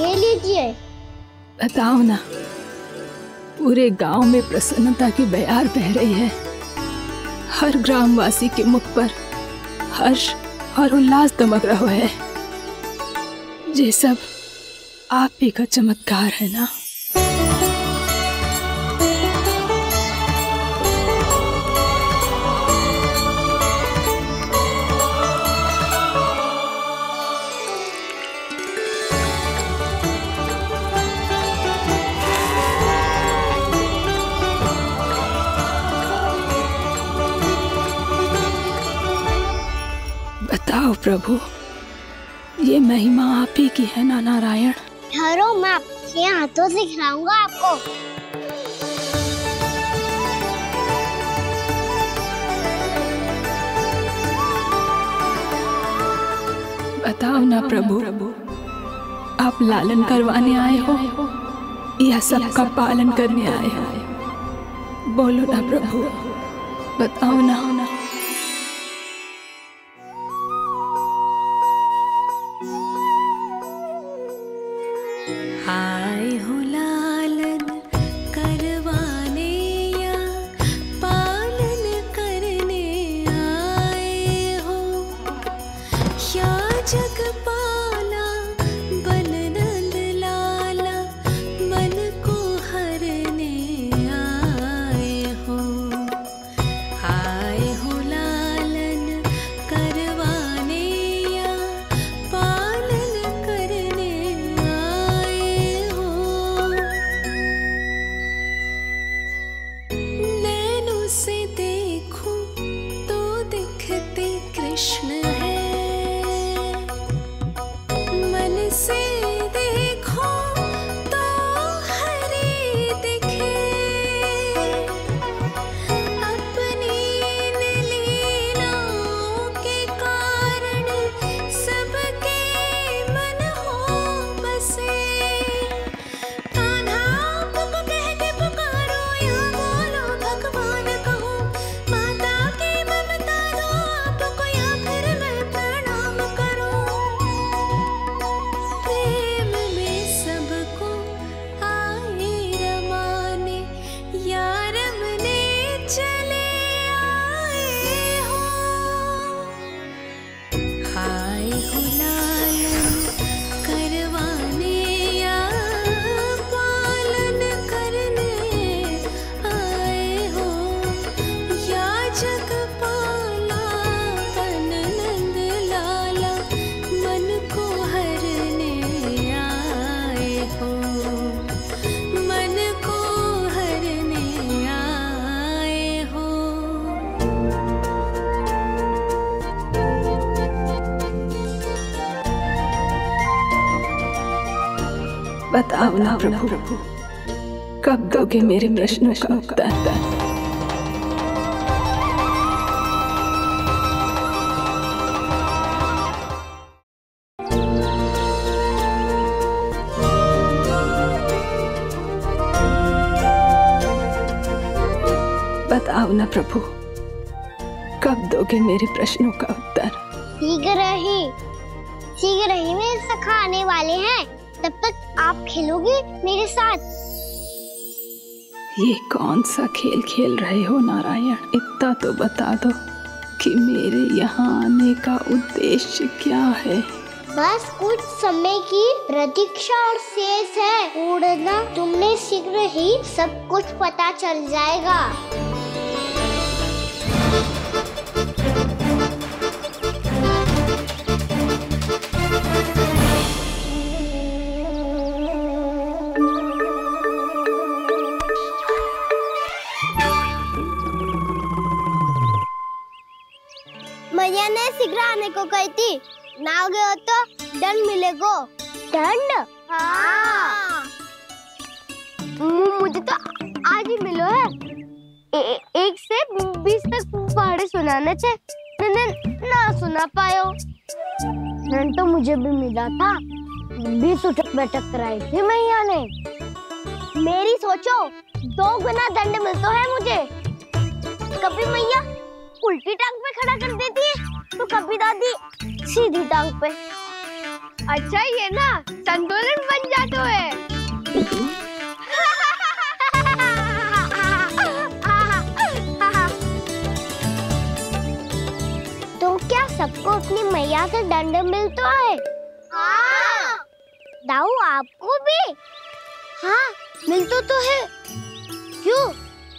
ये लीजिए। बताओ ना, पूरे गांव में प्रसन्नता की बयार बह रही है। हर ग्रामवासी के मुख पर हर्ष और उल्लास दमक रहा है। ये सब आप ही का चमत्कार है ना? बताओ प्रभु, ये महिमा आप ही की है ना नारायण? ठहरो, मैं आपके हाथों से खिलाऊंगा आपको। बताओ ना प्रभु, आप लालन करवाने आए हो या सबका पालन करने आए हो? बोलो ना प्रभु, बताओ ना। आए हो लालन करवाने या पालन करने आए हो, या जगपाला बन नंद लाला मन को हरने आए हो। आए हो लालन करवाने या पालन करने आए हो। नैनों से देखूं तो दिखते कृष्ण है, मन से देखो तो हरे दिखे। अपनी इन लीलाओं के कारण सबके मन हो बसे। कान्हा आपको कह के पुकारो या बोलो भगवान कहो, माता की ममता दो आपको या फिर मैं प्रणाम करूं। प्रेम में सबको आए रमाने, या रमने चले आए हो। आए हो लालन करवाने या पालन करने आए हो, या जगपाला बन नंद लाला मन को हरने आए हो। मन को हरने आए हो। बताओ ना प्रभु, कब दोगे मेरे प्रश्नों का उत्तर? बताओ ना प्रभु, कब दोगे मेरे प्रश्नों का उत्तर? शीघ्र ही मेरे सखा आने वाले हैं, तब तक आप खेलोगे मेरे साथ। ये कौन सा खेल खेल रहे हो नारायण? इतना तो बता दो कि मेरे यहाँ आने का उद्देश्य क्या है? बस कुछ समय की प्रतीक्षा और शेष है। उड़ना तुमने शीघ्र ही सब कुछ पता चल जाएगा। मैया ने शीघ्र आने को कही थी, ना आ गए हो तो दंड मिलेगा। दंड? हाँ। मुझे तो आज ही मिलो है। 1 से 20 तक पहाड़े सुनाने थे, ना सुना पायो। दंड तो मुझे भी मिला था, 20 उठक बैठक कराई थी मैया ने। मेरी सोचो 2 गुना दंड मिलता है मुझे। कभी मैया उल्टी टांग पे खड़ा कर देती है, तो कभी दादी सीधी टांग पे। अच्छा ये ना संतुलन बन जाता है। तो क्या सबको अपनी मैया से दंड मिलता है? हाँ। दाऊ आपको भी? हाँ मिलता तो है। क्यों,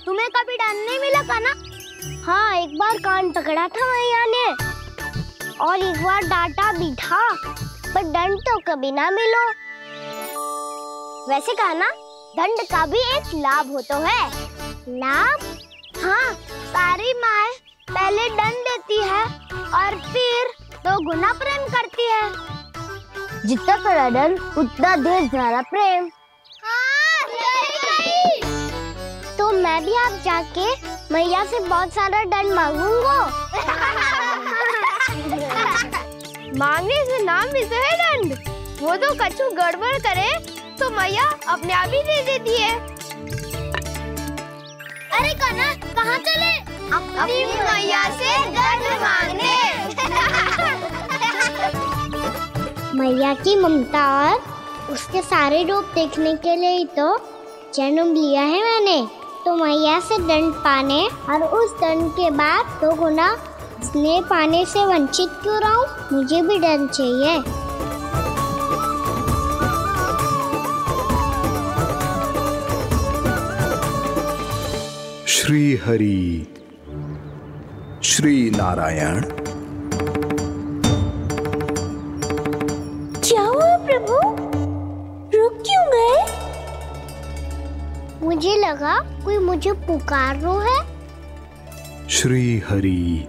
तुम्हें कभी दंड नहीं मिला का ना? हाँ, एक बार कान पकड़ा था मैया ने और एक बार डांटा भी था, पर दंड तो कभी ना मिलो। वैसे कहा ना, दंड का भी एक लाभ होता है। लाभ? हाँ, सारी माँ पहले दंड देती है और फिर 2 गुना प्रेम करती है। जितना कड़ा दंड उतना देर सारा प्रेम। हाँ, सही। तो मैं भी आप जाके मैया से बहुत सारा दंड मांगूंगा। मांगने से नाम मिलता है दंड। वो तो कछु गड़बड़ करे तो मैया अपने आप ही दे देती है। अरे कान्हा कहाँ चले? अपनी मैया से दंड मांगने। मैया की ममता और उसके सारे रूप देखने के लिए ही तो जन्म लिया है मैंने। तो मैया से दंड पाने और उस दंड के बाद 2 गुना स्नेह पाने से वंचित क्यों रहूं? मुझे भी दंड चाहिए। श्री हरि श्री नारायण। क्या हुआ प्रभु? रुक क्यों गए? मुझे लगा कोई मुझे पुकार रहा है। श्री हरि।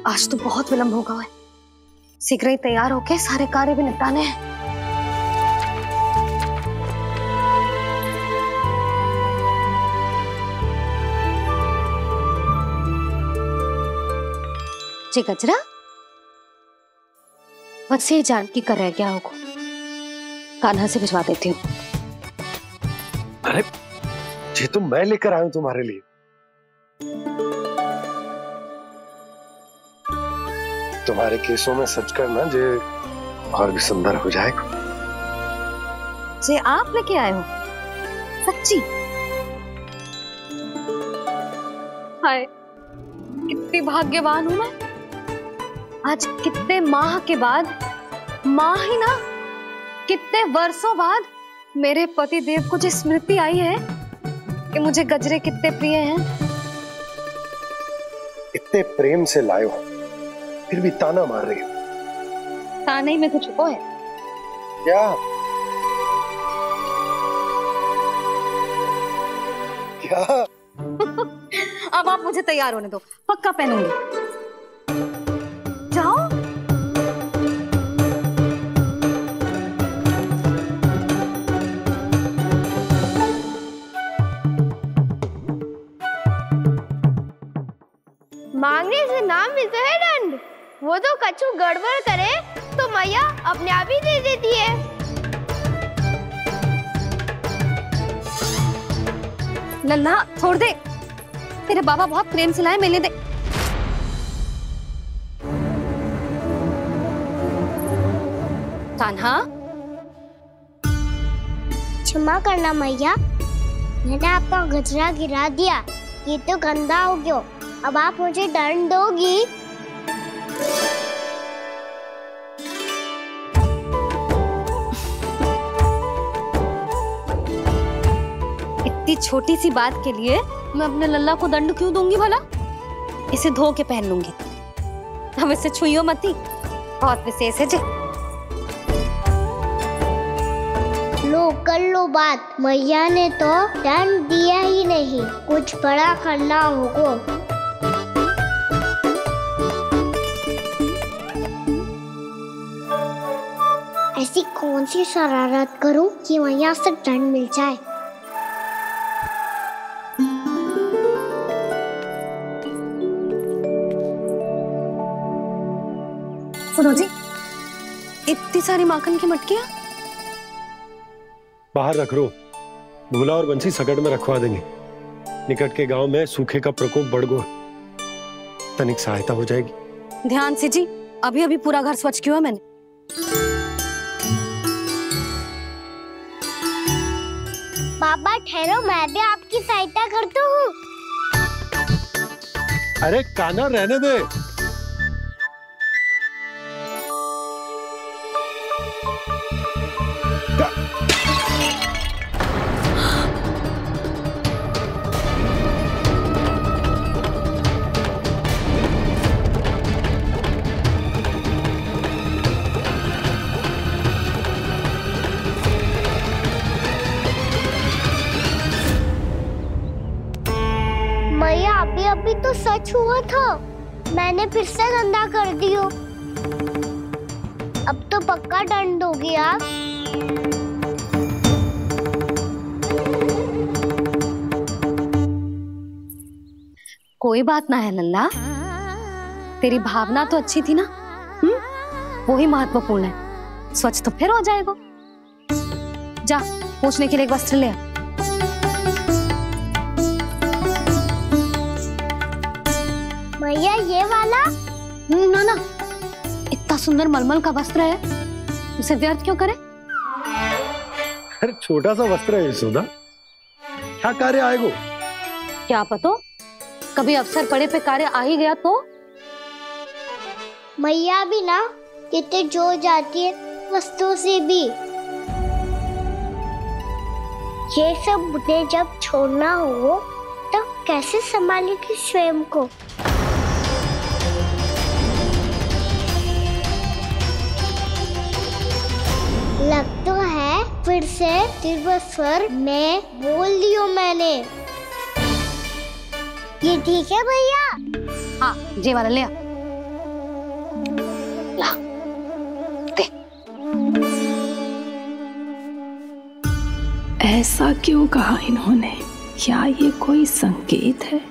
आज तो बहुत विलंब होगा है। शीघ्र ही तैयार होके सारे कार्य भी निपटाने हैं। जी गजरा, बस ये जानकी कर रह गया होगा। कान्हा से भिजवा देती हूँ। अरे ये तो मैं लेकर आया हूं तुम्हारे लिए। तुम्हारे केसों में सच करना जे और भी सुंदर हो जाएगा। जे आप लेके आए हो? सच्ची? हाय, कितनी भाग्यवान हूं मैं। आज कितने माह के बाद, माह ही ना, कितने वर्षों बाद मेरे पति देव को जो स्मृति आई है कि मुझे गजरे कितने प्रिय हैं। इतने प्रेम से लाए हो, फिर भी ताना मार रही हो। ताने ही में कुछ छुपो है क्या? क्या? अब आप मुझे तैयार होने दो, पक्का पहनूंगी। जाओ। मांगने से नाम मिलता है दंड। वो तो कछु गड़बड़ करे तो मैया अपने आप ही दे देती है। लल्ला छोड़ दे, तेरे बाबा बहुत प्रेम से लाए, मिलने दे। कान्हा, क्षमा करना मैया, मैंने आपका गजरा गिरा दिया। ये तो गंदा हो गया। अब आप मुझे दंड दोगी? इतनी छोटी सी बात के लिए मैं अपने लल्ला को दंड क्यों दूंगी भला? इसे धो के पहन लूंगी। अब इसे छुइयो मती, बहुत विशेष है जी। लो कर लो बात। मैया ने तो दंड दिया ही नहीं, कुछ बड़ा करना होगा। ऐसी कौन सी शरारत करूं कि मैया से दंड मिल जाए? सुनो जी, इतनी सारी माखन की मटकियां बाहर रख रो। भूला और बंसी सकट में रखवा देंगे। निकट के गांव में सूखे का प्रकोप बढ़ गया, तनिक सहायता हो जाएगी। ध्यान से जी, अभी अभी पूरा घर स्वच्छ किया मैंने। बाबा ठहरो, मैं भी आपकी सहायता करता हूँ। अरे कान्हा रहने दे। अभी तो सच हुआ था, मैंने फिर से गंदा कर दियो। अब तो पक्का दंड होगी आप। कोई बात ना है लल्ला, तेरी भावना तो अच्छी थी ना, वही महत्वपूर्ण है। स्वच्छ तो फिर हो जाएगा। जा पोंछने के लिए एक वस्त्र ले आ। भैया ये वाला? ना ना, इतना सुंदर मलमल का वस्त्र है, उसे व्यर्थ क्यों करे? अरे छोटा सा वस्त्र है यशोदा, क्या कार्य आएगा? क्या पता, कभी अवसर पड़े पे कार्य आ ही गया तो। मैया भी ना कितने जो जाती है वस्तुओं से भी। ये सब मुझे जब छोड़ना हो तो कैसे संभालेगी स्वयं को? लग तो है फिर से तीव्र स्वर में बोल दियो मैंने। ये ठीक है भैया? हाँ, ये वाला ले आ। ला, दे। ऐसा क्यों कहा इन्होंने? क्या ये कोई संकेत है?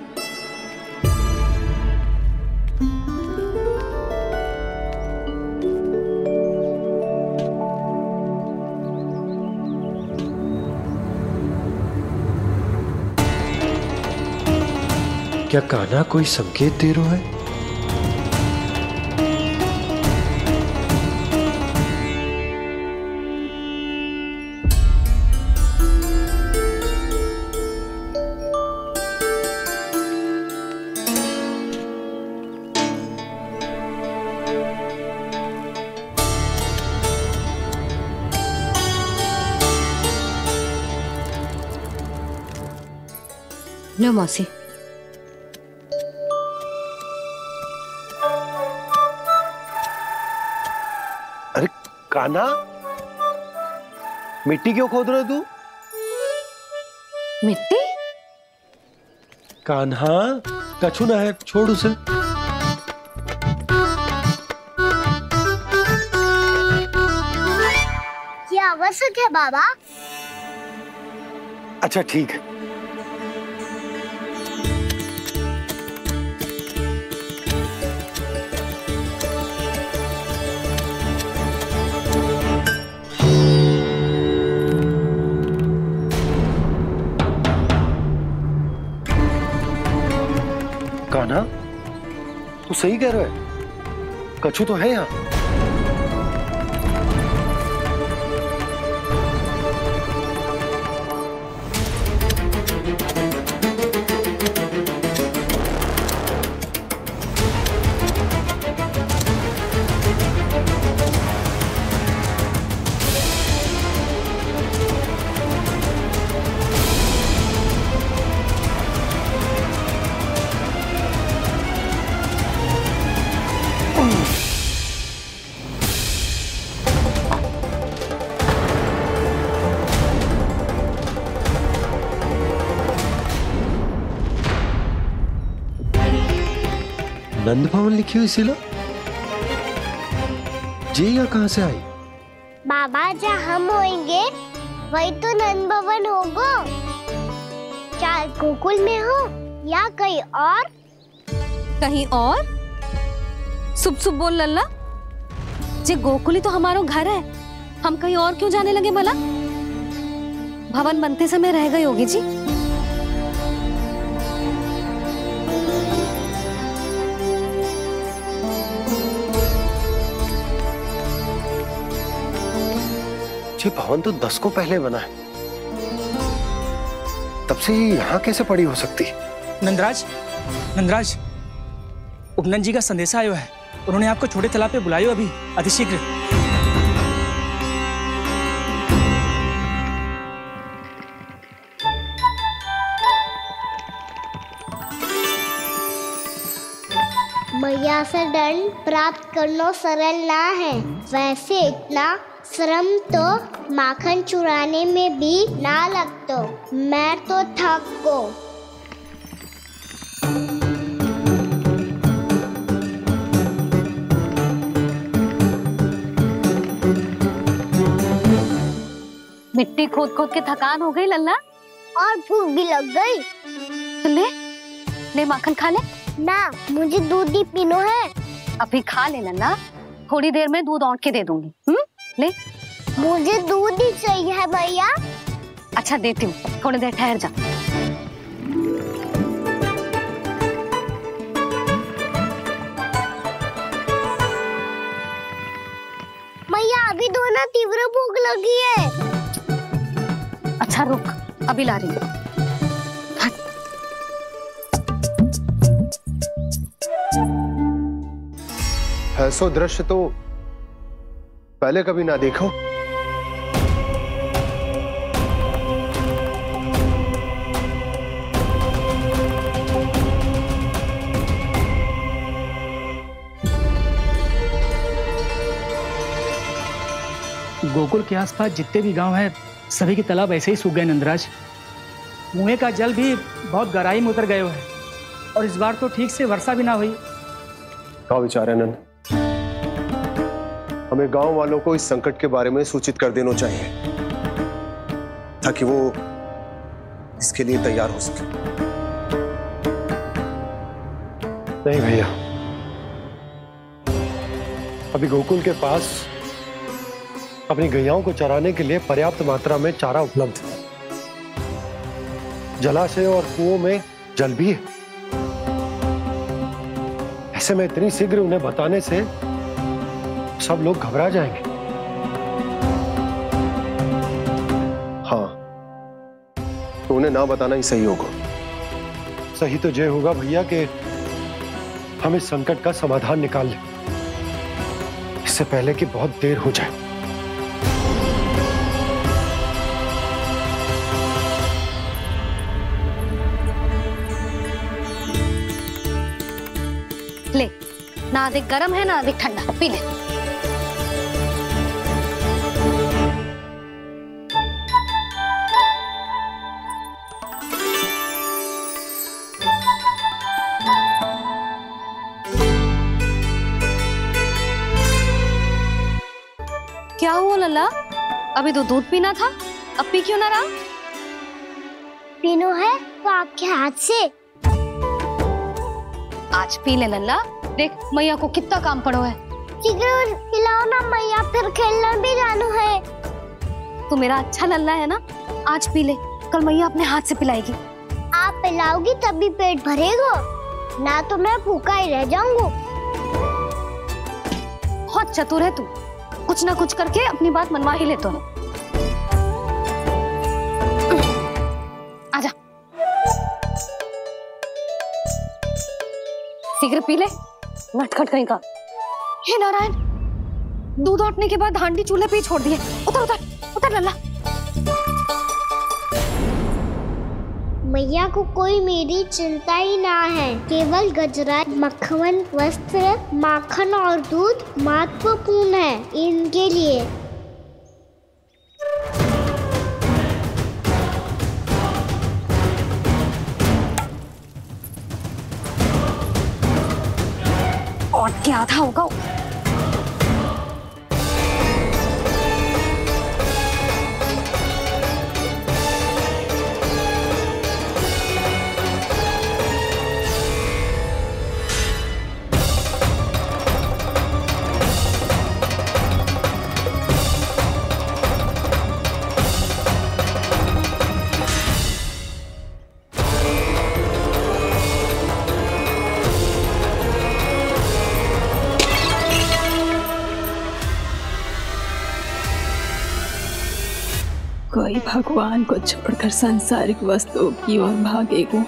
क्या कान्हा कोई संकेत दे रहा है? लो मौसी। कान्हा, मिट्टी क्यों खोद रहे तू? मिट्टी? कान्हा, कछु ना है, छोड़ उसे। ये आवश्यक है बाबा। अच्छा ठीक है। कान्हा, तू सही कह रहा है, कछु तो है यहाँ। नंद भवन लिखी हुई सिला, जी या कहां से आई? बाबा जहाँ हम होंगे वही तो नंद भवन होगा। चाहे गोकुल में हो या कहीं और। कहीं और? सुब सुब बोल लल्ला, जे गोकुल ही तो हमारा घर है, हम कहीं और क्यों जाने लगे भला? भवन बनते समय रह गई होगी जी। ये भवन तो 10 को पहले बना है, तब से यहाँ कैसे पड़ी हो सकती? नंदराज, नंदराज, उपनंद जी का संदेशा आयो है, उन्होंने आपको छोटे तालाब पे बुलायो अभी, अतिशीघ्र। मैया से दंड प्राप्त करना सरल ना है। वैसे इतना श्रम तो माखन चुराने में भी ना लगतो। मैं तो थक को। मिट्टी खोद खोद के थकान हो गई लल्ला, और भूख भी लग गई। तो ले माखन खा ले। ना, मुझे दूध ही पीना है। अभी खा ले लल्ला, थोड़ी देर में दूध औंट के दे दूंगी। ले। मुझे दूध ही चाहिए है भैया। अच्छा देती हूँ, थोड़ी देर ठहर जा। मैया अभी तो ना तीव्र भूख लगी है। अच्छा रुक, अभी ला रही हूँ। ऐसा दृश्य तो पहले कभी ना देखो। गोकुल के आसपास जितने भी गांव हैं, सभी के तालाब ऐसे ही सूख गए नंदराज। कुएं का जल भी बहुत गहराई में उतर गए है, और इस बार तो ठीक से वर्षा भी ना हुई। क्या विचार है नंद? हमें गांव वालों को इस संकट के बारे में सूचित कर देना चाहिए, ताकि वो इसके लिए तैयार हो सके। नहीं भैया, अभी गोकुल के पास अपनी गैयाओं को चराने के लिए पर्याप्त मात्रा में चारा उपलब्ध है। जलाशय और कुओं में जल भी है। ऐसे में इतनी शीघ्र उन्हें बताने से सब लोग घबरा जाएंगे। हाँ, तो उन्हें ना बताना ही सही होगा। सही तो ये होगा भैया कि हम इस संकट का समाधान निकाल लें, इससे पहले कि बहुत देर हो जाए। ले, ना अधिक गर्म है ना अधिक ठंडा, पी ले। क्या हुआ लल्ला? अभी तो दूध पीना था, अब पी क्यों ना रहा? पीनो है तो आपके हाथ से। आज पी ले लल्ला, देख मैया को कितना काम पड़ो है। शीघ्र पिलाओ ना मैया, फिर खेलना भी जानो है। तू मेरा अच्छा लल्ला है ना, आज पी ले, कल मैया अपने हाथ से पिलाएगी। आप पिलाओगी तभी पेट भरेगा, ना तो मैं भूखा ही रह जाऊंगा। बहुत चतुर है तू, कुछ ना कुछ करके अपनी बात मनवा ही लेता है। आजा, शीघ्र पी ले, नटखट कहीं का। हे नारायण, दूध औटने के बाद हांडी चूल्हे पे ही छोड़ दिए। उतर उतर उतर लल्ला। मैया को कोई मेरी चिंता ही ना है, केवल गजरा, मक्खन, वस्त्र, माखन और दूध महत्वपूर्ण है इनके लिए। और क्या आधा होगा। कोई भगवान को छोड़कर सांसारिक वस्तुओं की ओर भागेगा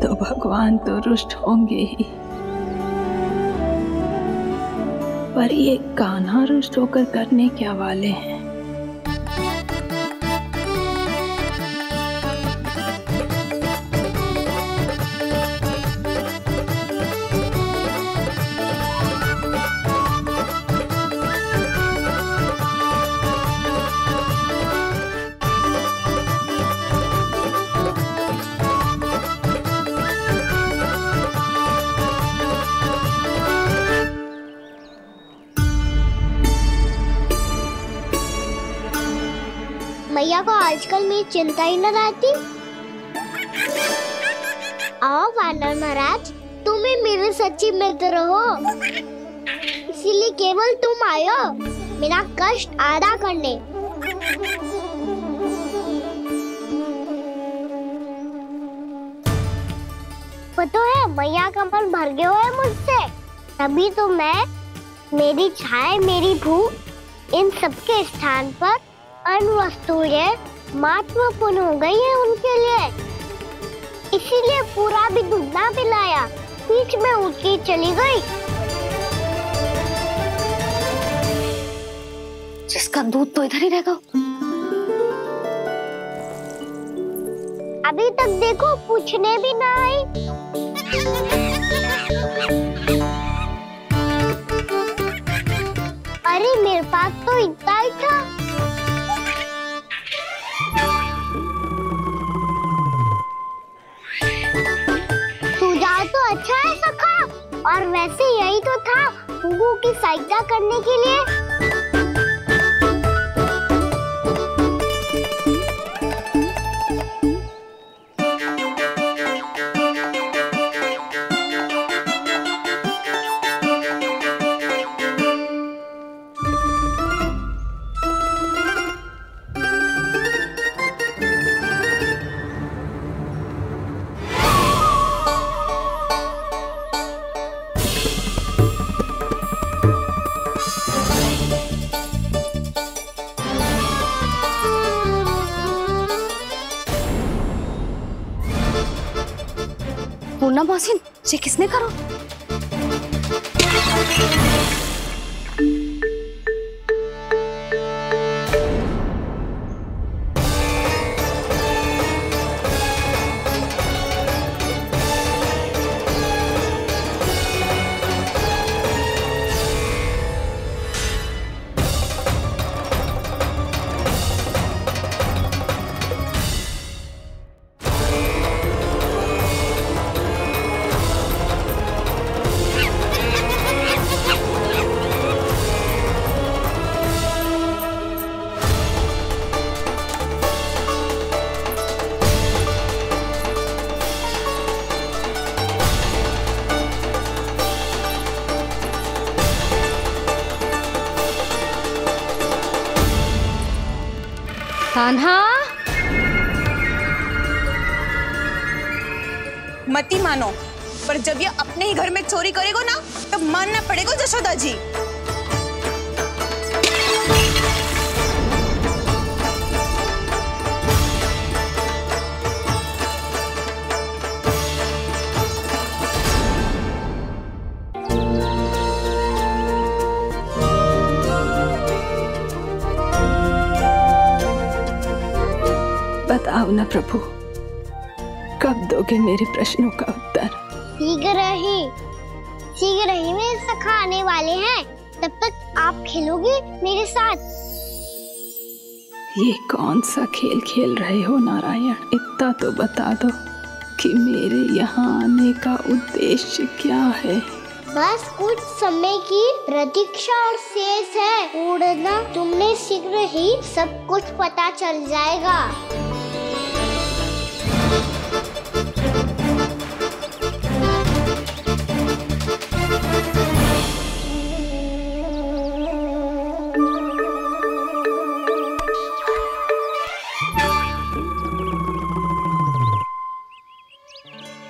तो भगवान तो रुष्ट होंगे ही, पर ये कान्हा रुष्ट होकर करने क्या वाले हैं? मैया को आजकल मेरी चिंता ही न रहती। आओ वानर महाराज, तुम ही मेरे सच्ची मित्र हो, इसीलिए केवल तुम आयो मेरा कष्ट आधा करने। पता है मैया का मन भर गया है मुझसे, तभी तो मैं, मेरी छाया, मेरी भूख, इन सबके स्थान पर अन्य वस्तुएं महत्वपूर्ण हो गई है उनके लिए। इसीलिए पूरा भी दूध ना पिलाया, बीच में उठ के चली गई। जिसका दूध तो इधर ही रहेगा। अभी तक देखो पूछने भी ना आई। अरे मेरे पास तो इतना ही था। सुझाव तो अच्छा है सखा, और वैसे यही तो था गुगू की सहायता करने के लिए। पूर्णा मौसी, ये किसने करो? कान्हा, मती मानो, पर जब ये अपने ही घर में चोरी करेगा ना, तब मानना पड़ेगा जशोदा जी। बताओ ना प्रभु, कब दोगे मेरे प्रश्नों का उत्तर? शीघ्र ही मेरे सखा आने वाले हैं, तब तक आप खेलोगे मेरे साथ। ये कौन सा खेल खेल रहे हो नारायण? इतना तो बता दो कि मेरे यहाँ आने का उद्देश्य क्या है? बस कुछ समय की प्रतीक्षा और शेष है। उड़ना, तुमने शीघ्र ही सब कुछ पता चल जाएगा।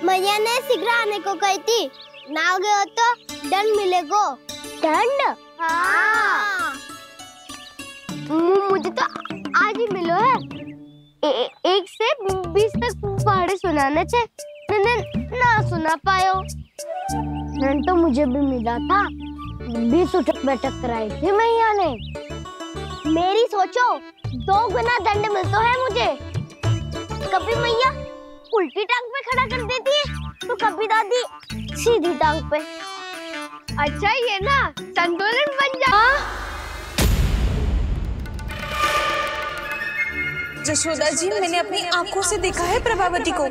मैया ने शीघ्र आने को कही थी, ना आ गए तो दंड मिलेगा। दंड? हाँ। मुझे तो आज ही मिलो है। 1 से 20 तक पहाड़े सुनाने थे, मैंने ना सुना पायो। दंड तो मुझे भी मिला था, 20 उठक बैठक कराई थी मैया ने। मेरी सोचो 2 गुना दंड मिलता है मुझे। कभी मैया उल्टी टांग पे खड़ा कर देती है, तो कभी दादी सीधी टांग पे। अच्छा ये ना संतुलन बन जा। जशोदा जी, मैंने अपनी आंखों से देखा है प्रभावती को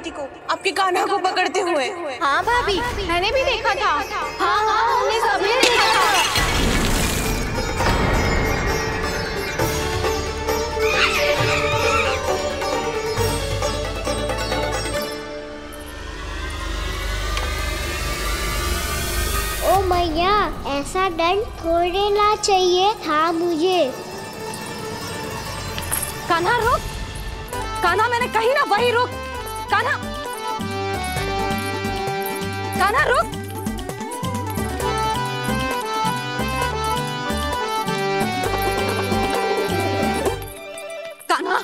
आपके कान्हा को पकड़ते हुए। हाँ भाभी, मैंने भी देखा था। हाँ हमने सभी देखा था। ऐसा दंड थोड़े ना चाहिए था मुझे। कान्हा रुक, कान्हा मैंने कही ना वही रुक, कान्हा, कान्हा रुक। कान्हा,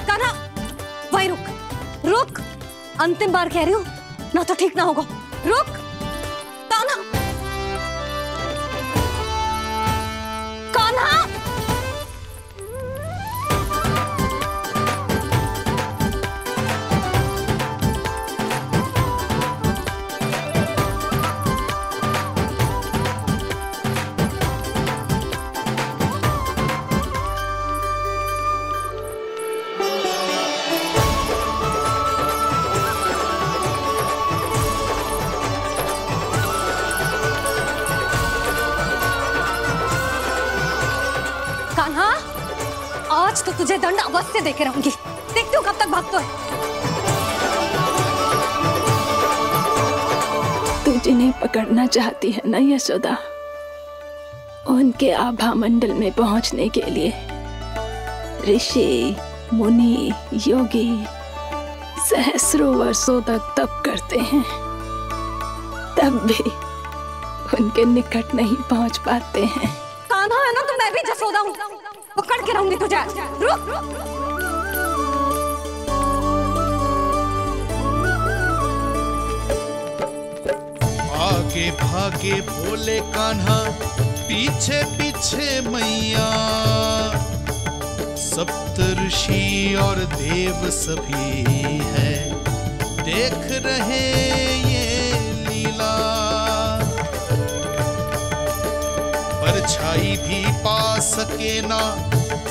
कान्हा वही रुक, रुक, अंतिम बार कह रही हूँ, ना तो ठीक ना होगा, रुक कान्हा, कान्हा। आज तो तुझे दंड अवश्य देके रहूंगी, देखती हूँ कब तक भागता है। तू जिन्हें पकड़ना चाहती है ना यशोदा, उनके आभा मंडल में पहुंचने के लिए ऋषि, मुनि, योगी सहस्रों वर्षों तक तप करते हैं, तब भी उनके निकट नहीं पहुंच पाते हैं। कान्हा है ना तो मैं भी जसोदा हूँ, पकड़ के रहूंगी तुझे। रुक, आगे भागे भोले कान्हा, पीछे पीछे मैया, सप्त ऋषि और देव सभी हैं, देख रहे ये लीला। परछाई भी पा सके ना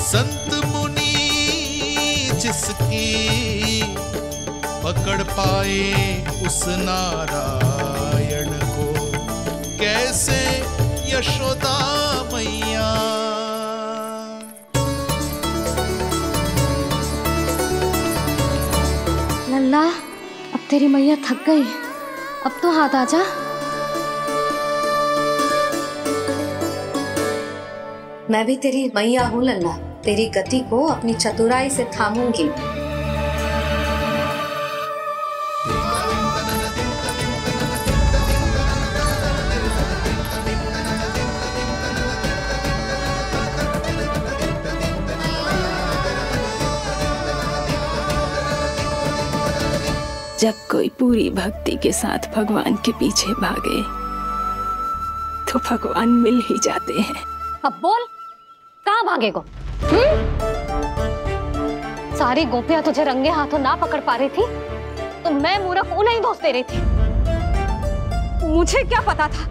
संत मुनि जिसकी, पकड़ पाए उस नारायण को कैसे यशोदा मैया। लल्ला, अब तेरी मैया थक गई, अब तो हाथ आजा। मैं भी तेरी मैया हूँ लल्ला, तेरी गति को अपनी चतुराई से थामूंगी। जब कोई पूरी भक्ति के साथ भगवान के पीछे भागे तो भगवान मिल ही जाते हैं। अब बोल, कहाँ भागेगो? सारी गोपियां तुझे रंगे हाथों ना पकड़ पा रही थी तो मैं मूर्ख उन्हें ही दोष दे रही थी। मुझे क्या पता था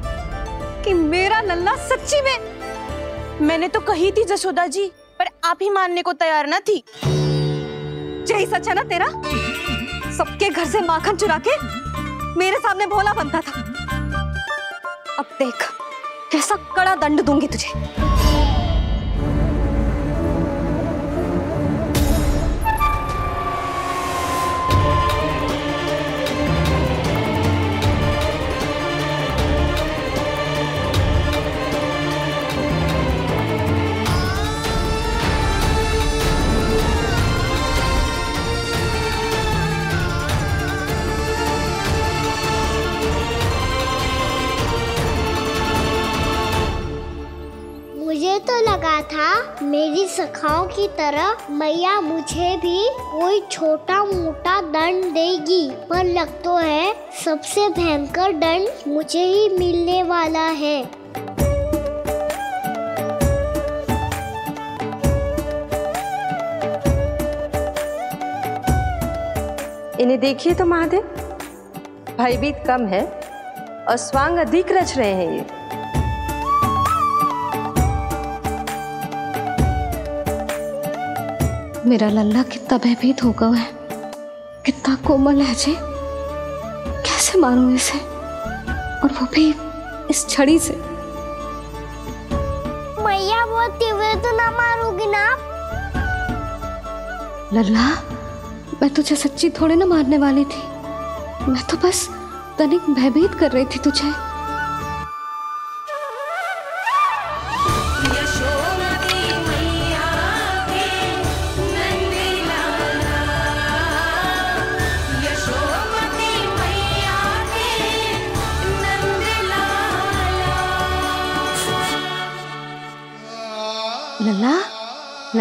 कि मेरा लल्ला सच्ची में। मैंने तो कही थी जसोदा जी, पर आप ही मानने को तैयार ना थी। यही सच है ना तेरा? सबके घर से माखन चुरा के मेरे सामने भोला बनता था। अब देख कैसा कड़ा दंड दूंगी तुझे। मुझे तो लगा था मेरी सखाओं की तरह मैया मुझे भी कोई छोटा मोटा दंड देगी, पर लग तो है सबसे भयंकर दंड मुझे ही मिलने वाला है। इन्हें देखिए तो महादेव, भयभीत कम है और स्वांग अधिक रच रहे हैं ये। मेरा लल्ला कितना भयभीत होगा है, कितना कोमल है जी। कैसे मारूं इसे, और वो भी इस छड़ी से। मैया बहुत तीव्र तो ना मारोगी ना? लल्ला, मैं तुझे सच्ची थोड़े ना मारने वाली थी, मैं तो बस तनिक भयभीत कर रही थी तुझे।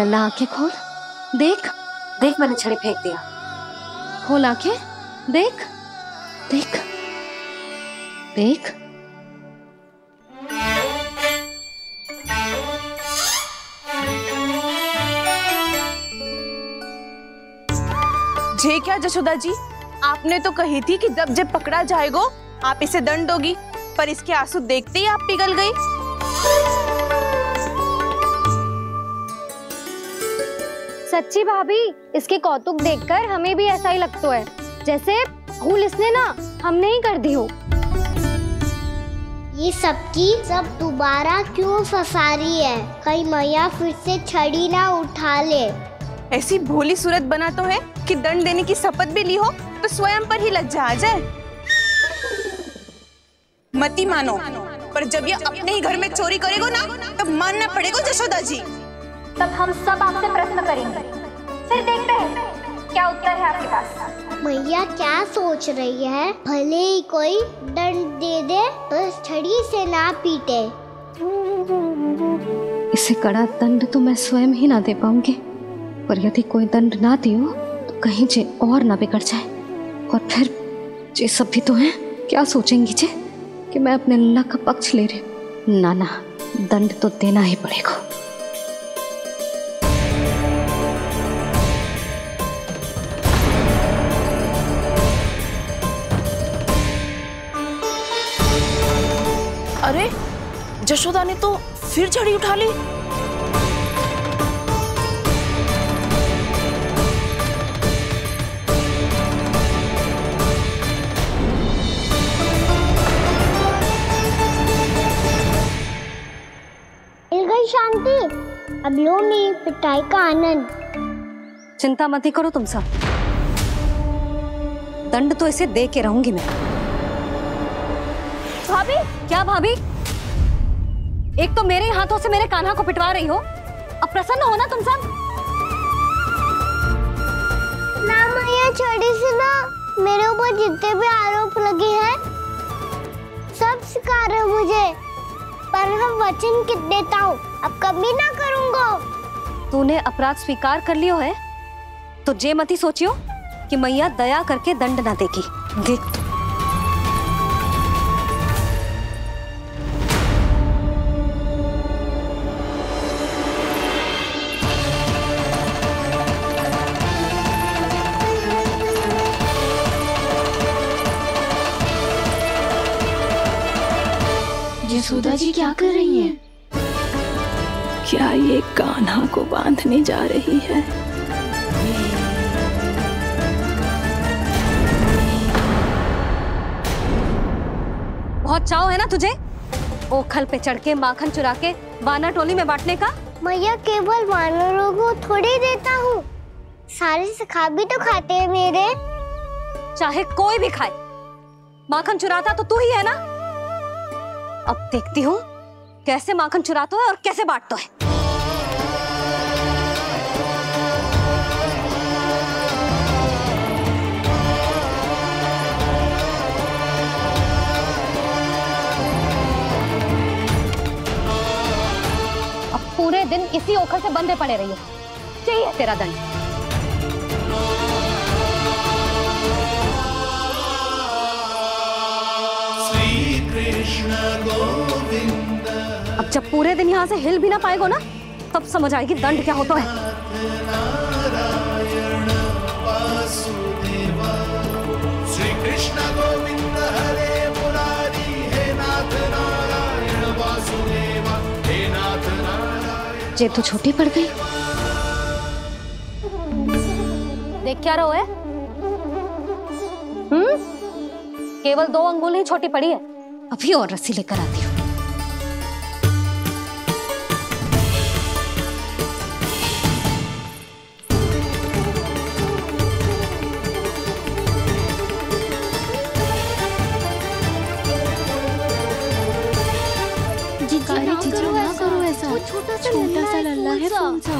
लल्ला आंखें खोल, देख देख मैंने छड़ी फेंक दिया। खोल आंखें, देख देख देख। जे क्या जशोदा जी, आपने तो कही थी कि जब जब पकड़ा जाएगा आप इसे दंड दोगी, पर इसके आंसू देखते ही आप पिघल गई। सच्ची भाभी, इसके कौतुक देखकर हमें भी ऐसा ही लगता है जैसे भूल इसने ना हमने ही कर दी हो। ये सबकी सब दोबारा क्यों फंसा रही है? कहीं मैया फिर से छड़ी ना उठा ले। ऐसी भोली सूरत बना तो है कि दंड देने की शपथ भी ली हो तो स्वयं पर ही लज्जा आ जाए। मती मानो, पर जब ये अपने ही घर में चोरी करेगो ना तब मानना पड़ेगा जशोदा जी। तब हम सब आपसे प्रश्न करेंगे, फिर देखते हैं क्या उत्तर है आपके पास। मैया क्या सोच रही है? भले ही कोई दंड दे दे, बस छड़ी से ना पीटे। इसे कड़ा दंड तो मैं स्वयं ही ना दे पाऊंगी, पर यदि कोई दंड ना दियो तो कहीं जे और ना बिगड़ जाए, और फिर जे सब भी तो हैं, क्या सोचेंगी जे कि मैं अपने लल्ला का पक्ष ले रही। ना ना, दंड तो देना ही पड़ेगा। अरे जशोदा ने तो फिर छड़ी उठा ली। मिल गई शांति, अब लो मेरी पिटाई का आनंद। चिंता मत ही करो तुम सब, दंड तो इसे दे के रहूंगी मैं। भाभी, क्या भाभी? एक तो मेरे हाथों से मेरे कान्हा को पिटवा रही हो, अब प्रसन्न हो ना तुम सब? ना मैया, छड़ी से ना मेरे ऊपर जितने भी आरोप लगे हैं सब स्वीकार है मुझे, पर हम वचन कित देता हूँ, अब कभी ना करूँगा। तूने अपराध स्वीकार कर लियो है तो जे मत ही सोचियो कि मैया दया करके दंड ना देगी। देख तू। यशोदा जी क्या कर रही हैं? क्या ये कान्हा को बांधने जा रही है? बहुत चाव है ना तुझे ओखल पे चढ़ के माखन चुरा के वानर टोली में बांटने का? मैया, केवल वानरों को थोड़ी देता हूँ, सारे सखा भी तो खाते हैं मेरे। चाहे कोई भी खाए, माखन चुराता तो तू ही है ना। अब देखती हूँ कैसे माखन चुराता है और कैसे बांटता है। अब पूरे दिन इसी ओखल से बंधे पड़े रहिए, चाहिए तेरा दंड। अब जब पूरे दिन यहाँ से हिल भी ना पाएगो ना, तब समझ आएगी दंड क्या होता है। श्री कृष्ण गोविंद हरे मुरारी, हे नाथ नारायण वासुदेवा, हे नाथ नारायण। जे तो छोटी पड़ गई। देख क्या रहो है? केवल 2 अंगुल ही छोटी पड़ी है, अभी और रस्सी लेकर आती हूँ। जीजी ना करो ऐसा, छोटा सा लल्ला है कौन सा?